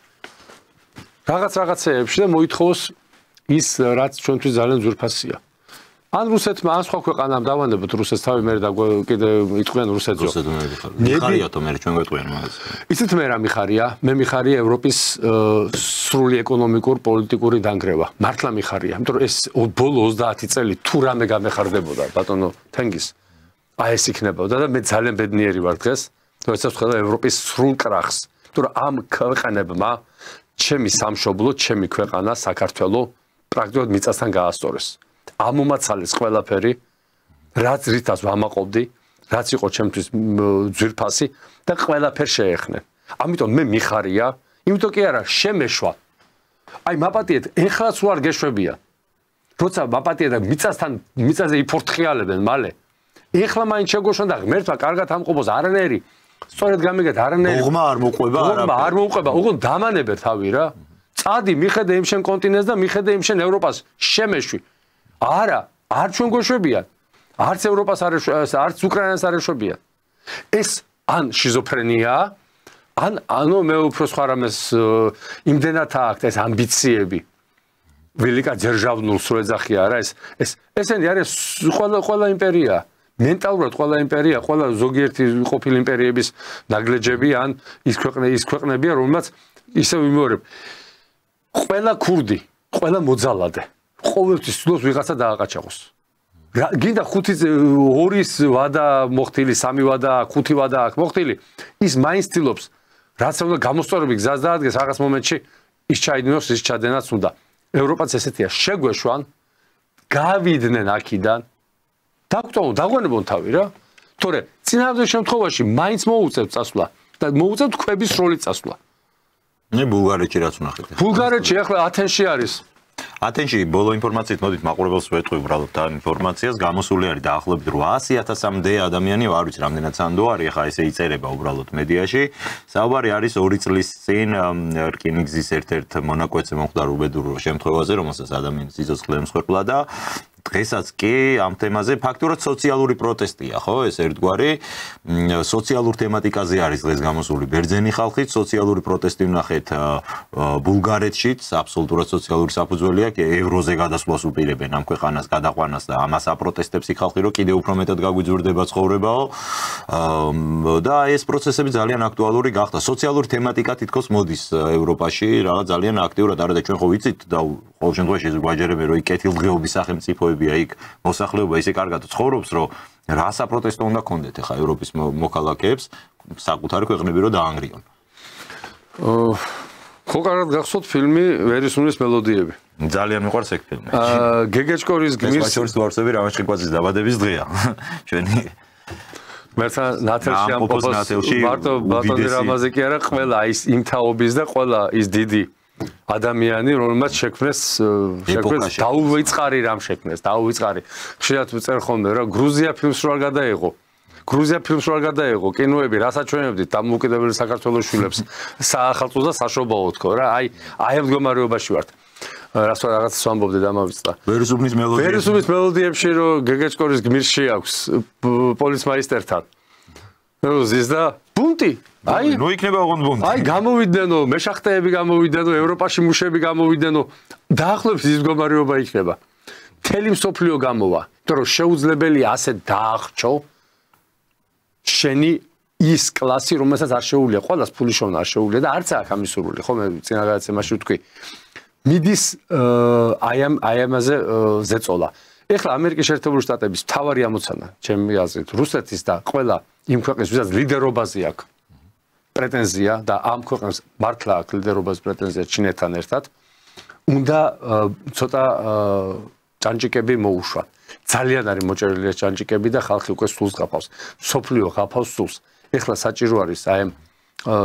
რაღაცეებში და მოითხოვოს ის რაც ჩვენთვის ძალიან ძვირფასია ან რუსეთმა ან სხვა ქვეყანამ დავანებოთ რუსეთს თავი მე კიდე იტყვიან რუსეთზო მიხარიათო მე ჩვენ გვეტყვიან მაგას ისეთ მე რა მიხარია მე მიხარია ევროპის სრული ეკონომიკურ პოლიტიკური დანგრევა მართლა მიხარია იმიტომ რომ ეს ბოლო 30 წელი თუ რამე გამეხარდებოდა ბატონო თენგის აი ეს იქნებოდა და მე ძალიან ბედნიერი ვარ დღეს როდესაც ვხედავ ევროპის სრულ კრახს იმიტომ რომ ამ ქვეყანებმა ჩემი სამშობლო ჩემი ქვეყანა საქართველო პრაქტიკულად მიწასთან გაასწორეს ამომაცალეს ყველაფერი რაც რითაც ვამაყობდი რაც იყო ჩემთვის ძვირფასი და ყველაფერს შეეხნენ ამიტომ მე მიხარია იმიტომ კი არა შემეშვა აი მაპატიეთ ეხლაც უარ გეშვებია როცა მაპატიეთ და მიწაზე იფორთხიალებენ მალე ეხლა მაინც შეგოშონ და ღმერთმა კარგად ამყოფოს არანაირი სწორედ გამიგეთ არანაირი ოღმა არ მოყვება არ მოყვება ოღონდ დამანებერ თავი რა წადი მიხედე იმ შენ კონტინენტს და მიხედე იმ შენ ევროპას შემეშვი არა არ ჩვენ გვეშვებიან არც ევროპას არც უკრაინას არ ეშვებიან ეს ან შიზოფრენია ანუ მე უფრო სხვა რამეს იმდენად აქვს ეს ამბიციები ველიკა ძერჟავნულს რო ეძახია რა ესენი არის ყველა იმპერია მენტალურად ყველა იმპერია ყველა ზოგიერთი ყოფილი იმპერიების ნაგლეჯები ან ის ქვეყნებია რომელმაც ისე ვიმეორებ ყველა ქურდი ყველა მოძალადე ყოველთვის ცდილობს ვიღაცა დააყაჩაღოს გინდა 2-ის ვადა მოხდილი 3 ვადა 5 ვადა აქვს მოხდილი ის მაინც ცდილობს რაც უნდა გამოსწორები გზას დაადგეს რაღაც მომენტში ის ჩაიდინოს ის ჩადენაც უნდა ევროპაც ესეთია შეგვეშვან გავიდნენ აქიდან დაგვანებონ თავი რა თორე წინააღმდეგ შემთხვევაში მაინც მოუწევთ წასვლა და მოუწევთ ქვების სროლით წასვლა მე ბულგარეთში რაც ვნახეთ ბულგარეთში ახლა ათენში არის ათენში ბოლო ინფორმაციით მოდით მაყურებელს ვეთქვი უბრალოდ და ინფორმაციას გამოსული არის დაახლოებით 800,000-მდე ადამიანი არ ვიცი რამდენად სანდო არის ახლა ესე იწერება უბრალოდ მედიაში საუბარი არის 2 წლის წინ რკინიგზის ერთ-ერთ მონაკვეთზე მომხდარ უბედურ შემთხვევაზე რომელსაც ადამიანის სიცოცხლე ემსხვერპლა და დღესაც კი ამ თემაზე ფაქტურად სოციალური პროტესტია, ხო? ეს ერთგვარი სოციალურ თემატიკაზე არის დღეს გამოსული ბერძენი ხალხით, სოციალური პროტესტი ვნახეთ ბულგარეთშიც, აბსოლუტურად სოციალური საფუძველი აქვს, ევროზე გადასვლას უპირებენ ამ ქვეყანას გადაყვანას და ამას აპროტესტებს ხალხი, რომ კიდევ უფრო მეტად გაგვიძვირდება ცხოვრებაო. და ეს პროცესები ძალიან აქტუალური გახდა. სოციალური თემატიკა თითქოს მოდის ევროპაში, რაღაც ძალიან აქტიურად არა და ჩვენ ხო ვიცით და ყოველ შემთხვევაში გვაჯერებენ, რომ იქ კეთილდღეობის სახელმწიფოებია, იქ მოსახლეობა ისე კარგად ცხოვრობს, რომ რა საპროტესტო უნდა ქონდეთ ახლა ევროპის მოქალაქეებს საკუთარი ქვეყნები რომ დაანგრიონ. ხო კარგად გახსოვთ ფილმი ვერისუნის მელოდიები. ძალიან მიყვარს ეგ ფილმი. გეგეჭკორის გმირს შორის ვარსები რამე ჭიკვაძის დაბადების დღეა. ჩვენი მერცა ნათელში ამ პოპოს მარტო ბატონი რამაზე კი არა, ყველა ის იმ თაობის და ყველა ის დიდი ადამიანი, რომელმაც შექმნეს დაუვიწყარი რამ შექმნეს, დაუვიწყარი. ხშირად ვწერ ხოლმე რა გრუზია ფილმს რო არ გადაეღო. გრუზია ფილმს რო არ გადაეღო, კინოები რასაჩვენებდით დამოუკიდებელი საქართველოს შვილებს საახალწლო და საშობაო თქო რა. აი ამ მდგომარეობაში ვართ. რას რაღაც ვამბობდით ამავიწყდა. ვერისუნის მელოდიებში რო გეგეჭკორის გმირში აქვს პოლიცმაისტერთან. ზის და ბუნტი. აი ნუ იქნება ოღონდ ბუნტი. აი გამოვიდნენო, მეშახტეები გამოვიდნენო, ევროპაში მუშები გამოვიდნენო. დაახლოებით ის მდგომარეობა იქნება. მთელი მსოფლიო გამოვა. იმიტომ რომ შეუძლებელია ასე დაახჩო შენი ის კლასი, რომელსაც არ შეუძლია, ყველას ფული შოვნა არ შეუძლია და არც აქ ამის სურვილი, ხო მე წინა გადაცემაში ვთქვი. მიდის აი ამაზე ზეწოლა. ეხლა ამერიკის შეერთებული შტატების მთავარი ამოცანა, ჩემი აზრით, რუსეთის და ყველა იმ ქვეყნის, ვისაც ლიდერობაზე აქვს პრეტენზია და ამ ქვეყნებს მართლა აქვს ლიდერობაზე პრეტენზია ჩინეთთან ერთად, უნდა ცოტა ჭანჭიკები მოუშვა. ძალიან არის მოჭერილი ეს ჭანჭიკები და ხალხი უკვე სულს გაფავს. სოფლიო გაფავს სულს. ეხლა საჭირო არის აი ამ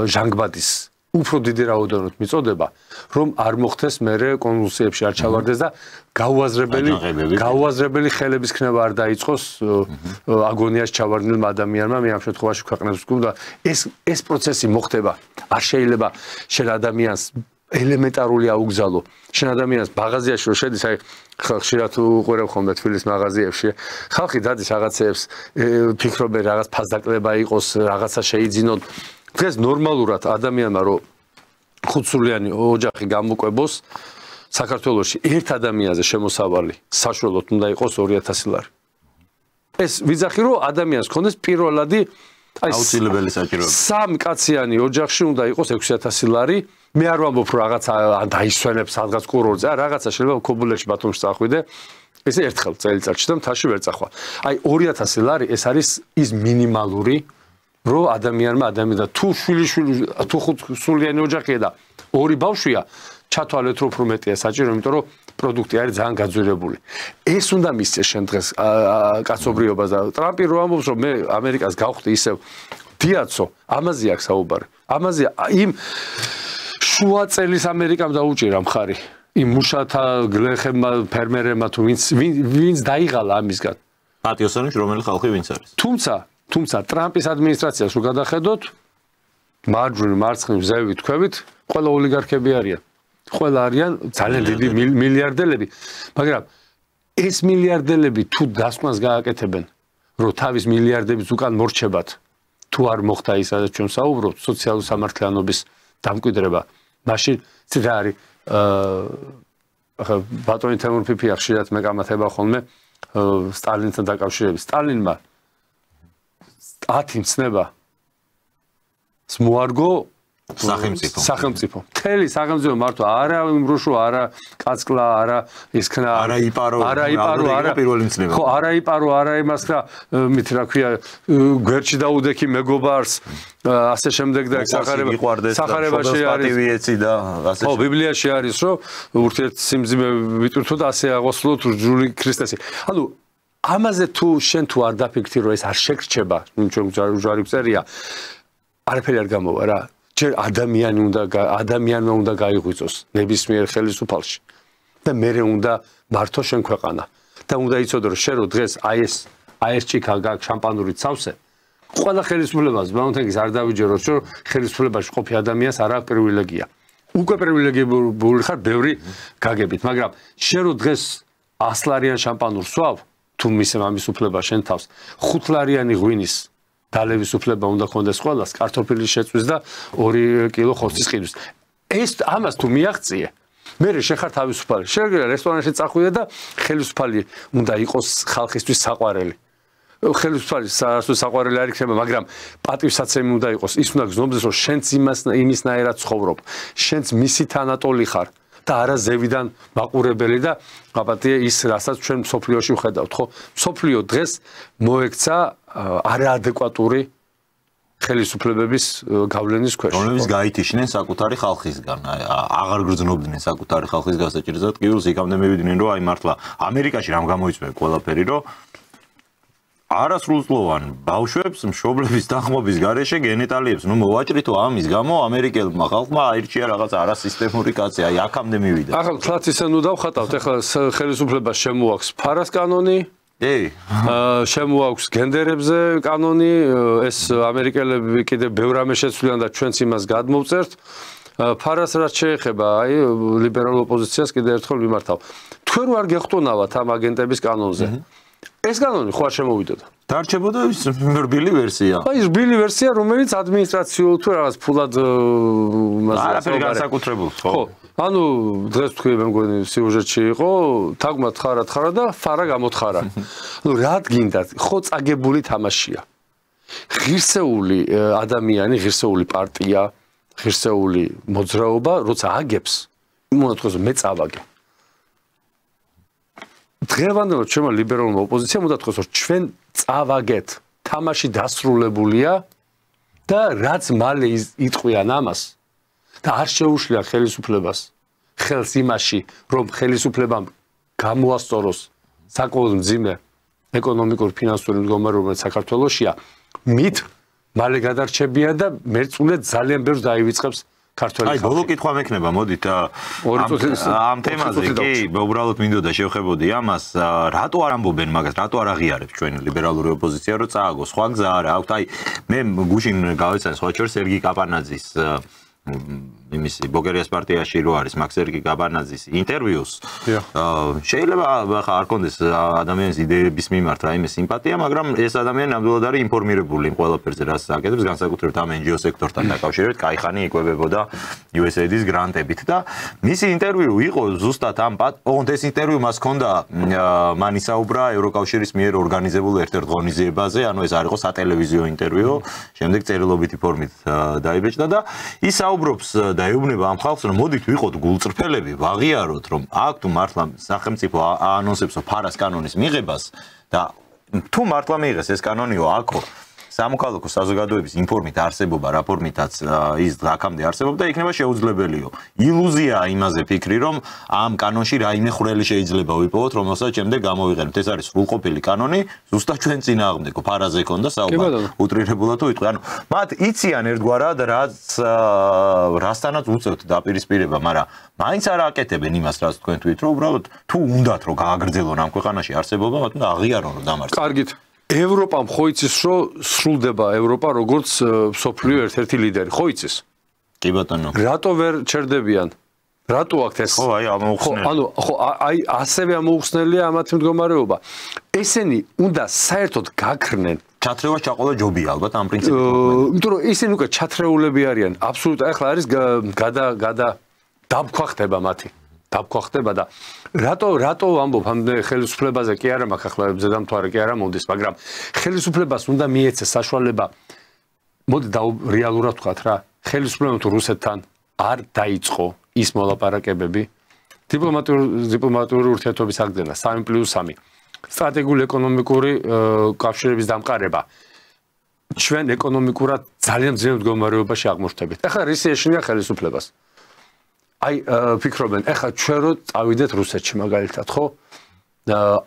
ჟანგბადის უფრო დიდი რაოდენობით მიწოდება, რომ არ მოხდეს მერე კონვულსიებში არ ჩავარდეს და გაუაზრებელი ხელების ქნება არ დაიწყოს აგონიაში ჩავარდნილ ადამიანმა, მე ამ შემთხვევაში ქვეყნებს ვგულდა ეს პროცესი მოხდება. არ შეიძლება შენ ადამიანს ელემენტარული აუგზალო. შენ ადამიანს მაღაზიაში რო შედის, აი ხშირად უყურებ ხოლმე თბილისის მაღაზიებში, ხალხი დადის რაღაცეებს, ფიქრობენ რაღაც ფასდაკლება იყოს, რაღაცა შეიძინონ. დღეს ნორმალურად ადამიანმა რო ხუთსულიანი ოჯახი გამოყვებოს საქართველოში ერთ ადამიანზე შემოსავალი საშუალოდ უნდა იყოს 2000 ლარი. ეს ვიძახი რომ ადამიანს ქონდეს პირველადი აუცილებელი საჭიროება. სამ კაციანი ოჯახში უნდა იყოს 6000 ლარი. მე არ ვამბობ რომ რაღაცა დაისვენებს სადღაც კურორტზე, რაღაცა შეიძლება ქობულეთში ბათუმში წახვიდე. ესე ერთხელ წელიწადში და მთაში ვერ წახვა. აი 2000 ლარი ეს არის ის მინიმალური რო ადამიანმა და თუ თუ ხუთსულიანი ოჯახია და ორი ბავშვია, ჩათვალეთ რომ უფრო მეტია საჭირო, იმიტომ რომ პროდუქტი არის ძალიან გაძვირებული. ეს უნდა მისცეს შენ დღეს კაცობრიობას და ტრამპი რო ამბობს რომ მე ამერიკას გავხდი ისევ დიაცო, ამაზე აქვს საუბარი. ამაზე იმ შუა წელის ამერიკამ დაუჭირა მხარი. იმ მუშათა გლეხებმა, ფერმერებმა თუ ვინც დაიღალა ამისგან. პატიოსანი რომელი ხალხი ვინც არის. თუმცა ტრამპის ადმინისტრაციას რო გადახედოთ, მარჯვნივ, მარცხნივ, ზევით, ქვევით, ყველა ოლიგარქები არიან. ყველა არიან ძალიან დიდი მილიარდელები, მაგრამ ეს მილიარდელები თუ დასკვნას გააკეთებენ, რომ თავის მილიარდების უკან მორჩებათ, თუ არ მოხდა ის, სადაც ჩვენ საუბრობთ, სოციალური სამართლიანობის დამკვიდრება, მაშინ რა არის ახლა ბატონი თემურ ფიფია ხშირად მეკამათება ხოლმე სტალინთან დაკავშირებით. სტალინმა 10 მცნება მოარგო სახელმწიფო. მთელი სახელმწიფო მართლა არა იმრუშო, არა კაცკლა, არა ისქნა, არა იპარო, პირველი მცნება. ხო, არა იპარო, არა იმას რა, მით რა ქვია, გვერდში დაუდექი მეგობარს, ასე შემდეგ და სახარებაში არის და ასე. ხო, ბიბლიაში არის, რომ ურთიერთსიმძიმე ვიტვირთო და ასე აღოსლოთ რჯული ქრისტესი. ანუ ამაზე შენ თუ არ დაფიქრდი, რომ ეს არ შეგრჩება, ჩვენ ჯვარი წერია, არაფერი არ გამოვა რა. ჯერ ადამიანმა უნდა გაიღვიძოს ნებისმიერ ხელისუფალში და მერე უნდა მართო შენ ქვეყანა და უნდა იცოდე რომ შენ რო დღეს აი ეს ჩიქა გაქვს შამპანური ცავსე ყველა ხელისუფლებას ბანკის არ დავიჯეროს რომ ხელისუფლებაში ყოფი ადამიანს არ აქვს პრივილეგია უკვე პრივილეგირებული ხარ ბევრი გაგებით მაგრამ შენ რო დღეს 100 შამპანურს სვავ, თუ მისე მამის უფლება შენ თავს, 5 ღვინის დალევის უფლება უნდა კონდეს ყველას, კარტოფილის შეწვის და 2 კილო ხორცის ყიდვის. ეს ამას თუ მიაღწიე, მე შეხარ თავისუფალი. შეგიძლია რესტორანში წახვიდე და ხელისუფალი უნდა იყოს ხალხისთვის საყვარელი. ხელისუფალი საყვარელი არ იქნება, მაგრამ პატივსაცემი უნდა იყოს. ის უნდა გზნობდეს, რომ შენც იმისნაირად ცხოვრობ. შენც მისი თანატოლი ხარ და არა ზევიდან მაყურებელი და აპატია ის, რასაც ჩვენ მსოფლიოში ვხედავთ, ხო? მსოფლიო დღეს მოექცა არაადეკვატური ხელისუფლებების გავლენის ქვეშ. რომლებიც გაითიშნენ საკუთარი ხალხისგან, აღარ გრძნობდნენ საკუთარი ხალხის გასაჭირებლად, კიდევ იქამდე მივიდნენ, რომ აი მართლა ამერიკაში რამ გამოიწვია ყველაფერი, რომ არასრულწლოვან ბავშვებს მშობლების დახმობის გარეშე გენეტალიებს, ნუ მოვაჭრითო ამის გამო ამერიკელმა ხალხმა აირჩია რაღაც არასისტემური კაცი, აი აქამდე მივიდა. ახლა თლაც ისე ნუ დავხატავთ, ახლა ხელისუფლებას შემოაქვს ფარას კანონი, შემოაქვს გენდერებზე კანონი, ეს ამერიკელები კიდე ბევრ რამე შეცვლიან და ჩვენც იმას გადმოვწერთ. ფარას რაც შეეხება, აი ლიბერალურ ოპოზიციას კიდე ერთხელ მიმართავ. თქვენ რო არ გეხტუნავთ ამ აგენტების კანონზე. ეს კანონი ხო არ შემოვიდოდა. დარჩებოდა ის რბილი ვერსია. აი რბილი ვერსია, რომელიც ადმინისტრაციულ თუ რაღაც ფულად არაფერი განსაკუთრებულს, ხო? ანუ დღეს თქვი მე მგონი სიუჟეტში იყო, თაგმა თხარა და ფარა გამოთხარა. ანუ რა გინდათ? ხო წაგებული თამაშია. ღირსეული ადამიანი, ღირსეული პარტია, ღირსეული მოძრაობა, როცა აგებს, უნდა თქვოს მე წავაგე. დღევანდელად ჩვენმა ლიბერალურმა ოპოზიციამ უნდა თქვოს, რომ ჩვენ წავაგეთ, თამაში დასრულებულია და რაც მალე იტყვიან ამას და არ შეუშლიან ხელისუფლებას ხელს იმაში, რომ ხელისუფლებამ გამოასწოროს საკმაოდ მძიმე ეკონომიკური ფინანსური მდგომარეობა საქართველოშია, მით მალე გადარჩებიან და მერწმუნედ ძალიან ბევრს დაივიწყებს ქართველი ხალხი. აი ბოლო კითხვა მექნება, მოდით ამ თემაზე კი უბრალოდ მინდოდა შევხებოდი ამას, რატო არ ამბობენ მაგას, რატო არ აღიარებს ჩვენ ლიბერალური ოპოზიცია, რომ წააგოს, სხვა გზა არა აქვს. აი მე გუშინ გავეცანი სხვა შორის სერგი კაპანაძის იმისი ბოგერიას პარტიაში რო არის მაქსერგი კაბანაძის ინტერვიუს შეიძლება ხა არ კონდეს ადამიანის იდეების მიმართ რაიმე სიმპათია, მაგრამ ეს ადამიანი ნამდვილად არის ინფორმირებული იმ ყველაფერზე, რაც აკეთებს, განსაკუთრებით ამ NGO სექტორთან დაკავშირებით, კაიხანი იკვებებოდა USAID-ის გრანტებით და მისი ინტერვიუ იყო ზუსტად ამ ოღონდ ეს ინტერვიუ მას ჰქონდა, მან ისაუბრა ევროკავშირის მიერ ორგანიზებულ ერთ-ერთ ღონისძიებაზე, ანუ ეს არ იყო სატელევიზიო ინტერვიუ, შემდეგ წერილობითი ფორმით დაიბეჭდა და ის საუბრობს და ეუბნება ამ ხალხს, რომ მოდით ვიყოთ გულწრფელები, ვაღიაროთ, რომ აქ თუ მართლა სახელმწიფო აანონსებსო ფარას კანონის მიღებას და თუ მართლა მიიღეს ეს კანონიო აქო სამოქალაქო საზოგადოების ინფორმით არსებობა, რა ფორმითაც ის აქამდე არსებობდა, იქნება შეუძლებელიო. ილუზიაა იმაზე ფიქრი, რომ ამ კანონში რაიმე ხვრელი შეიძლება ვიპოვოთ, რომელსაც შემდეგ გამოვიყენებთ. ეს არის სრულყოფილი კანონი, ზუსტად ჩვენ წინააღმდეგო ფარაზე ქონდა საუბარი. უტრირებულად თუ ვიტყვი, ანუ მათ იციან ერთგვარად, რასთანაც უწევთ დაპირისპირება, მაგრამ მაინც არ აკეთებენ იმას, რაც თქვენ თქვით, რომ უბრალოდ თუ უნდათ რომ გააგრძელონ ამ ქვეყანაში არსებობა, მათ უნდა აღიარონ რომ დამარცხდნენ. კარგით. ევროპამ ხო იცის, რომ სრულდება ევროპა როგორც მსოფლიო ერთ-ერთი ლიდერი, ხო იცის? კი ბატონო. რატო ვერ ჩერდებიან? რატო აქ ეს? ხო, აი ამოუხსნელი. ანუ ხო, აი ასევე ამოუხსნელია ამათი მდგომარეობა. ესენი უნდა საერთოდ გაქრნენ. ჩათრევა ჩაყოლა ჯობია ალბათ ამ პრინციპით. იმიტომ რომ ისინი უკვე ჩათრეულები არიან. აბსოლუტურად ახლა არის დაბქვა ხდება მათი. დაბქვა ხდება და რატო ამბობ ამ ხელისუფლებაზე კი არა მაქვს ახლა ზედამთვარე კი არა მომდის, მაგრამ ხელისუფლებას უნდა მიეცეს საშუალება მოდი რეალურად ვთქვათ რა, ხელისუფლებამ თუ რუსეთთან არ დაიწყო ის მოლაპარაკებები, დიპლომატიური ურთიერთობის აღდგენა 3+3, სტრატეგიული ეკონომიკური კავშირების დამყარება, ჩვენ ეკონომიკურად ძალიან ძლიერ მდგომარეობაში აღმოჩნდებით. ახლა რის ეშინია ხელისუფლებას? აი ფიქრობენ, ეხლა ჩვენ რო წავიდეთ რუსეთში მაგალითად, ხო?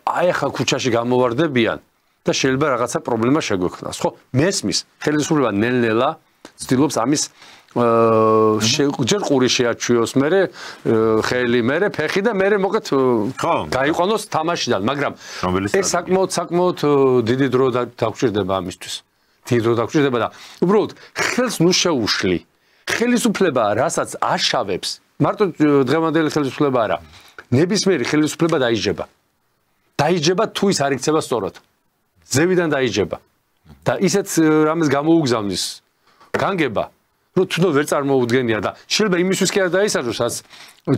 აი ახლა ქუჩაში გამოვარდებიან და შეიძლება რაღაცა პრობლემა შეგვექმნას, ხო? მესმის, ხელისუფლება ნელ-ნელა ცდილობს ამის ჯერ ყური შეაჩვიოს, მერე ხელი, მერე ფეხი და მერე მოკეთ გაიყვანოს თამაშიდან, მაგრამ ეს საკმაოდ დიდი დრო დაგჭირდება ამისთვის. დიდი დრო დაგჭირდება და უბრალოდ ხელს ნუ შეუშლი. ხელისუფლება რასაც აშავებს მარტო დღევანდელი ხელისუფლება არა. ნებისმიერი ხელისუფლება დაიჯება. დაიჯება თუ ის არ იქცება სწორად. ზევიდან დაიჯება. და ისეთ რამეს გამოუგზავნის განგება, რომ თუნდაც ვერ წარმოუდგენია და შეიძლება იმისთვის კი არ დაისაჯოს, რაც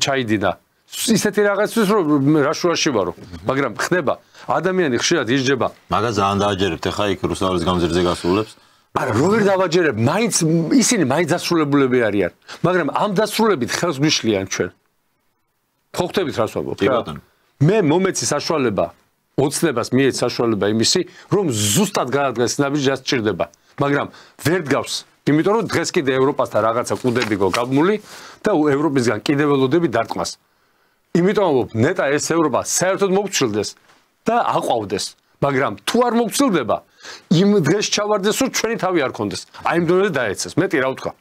ჩაიდინა. ისეთი რაღაცის რომ რაშუაში ვარო, მაგრამ ხდება ადამიანი ხშირად იჯდება. მაგას ძალიან დააჯერებთ ახლა იქ რუსთაველის გამზირზე გასულებს. არა, როგორ დავაჯერებ, მაინც ისინი მაინც დასრულებულები არიან, მაგრამ ამ დასრულებით ხელს გვიშლიან ჩვენ. ხო ხვდებით რას ვამბობ? კი ბატონო. მე მომეცი საშუალება, ოცნებას მიეცი საშუალება იმისი, რომ ზუსტად გაადგეს ნაბიჯი რაც სჭირდება, მაგრამ ვერ დგავს. იმიტომ რომ დღეს კიდე ევროპასთან რაღაცა კუდები გოგაბმული და ევროპისგან კიდე ველოდები დარტყმას. იმიტომ ვამბობ, ნეტა ეს ევროპა საერთოდ მოგცილდეს და აყვავდეს, მაგრამ თუ არ მოგცილდება, იმ დღეს ჩავარდეს, რომ ჩვენი თავი არ კონდეს. აი იმ დონეზე დაეცეს. მეტი რა ვთქვა.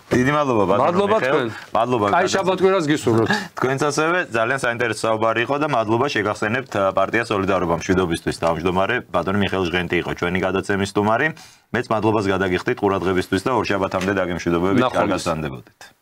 დიდი მადლობა ბატონო. მადლობა თქვენ. მადლობა. აი შაბათ-კვირას გისურვებთ. თქვენც ასევე ძალიან საინტერესო საუბარი იყო და მადლობა შეგახსენებთ პარტია სოლიდარობა მშვიდობისთვის თავმჯდომარე ბატონი მიხეილ ჟღენტი იყო ჩვენი გადაცემის სტუმარი. მეც მადლობას გადაგიხდით ყურადღებისთვის და ორ შაბათამდე დაგემშვიდობებით. კარგად სანდებოდეთ.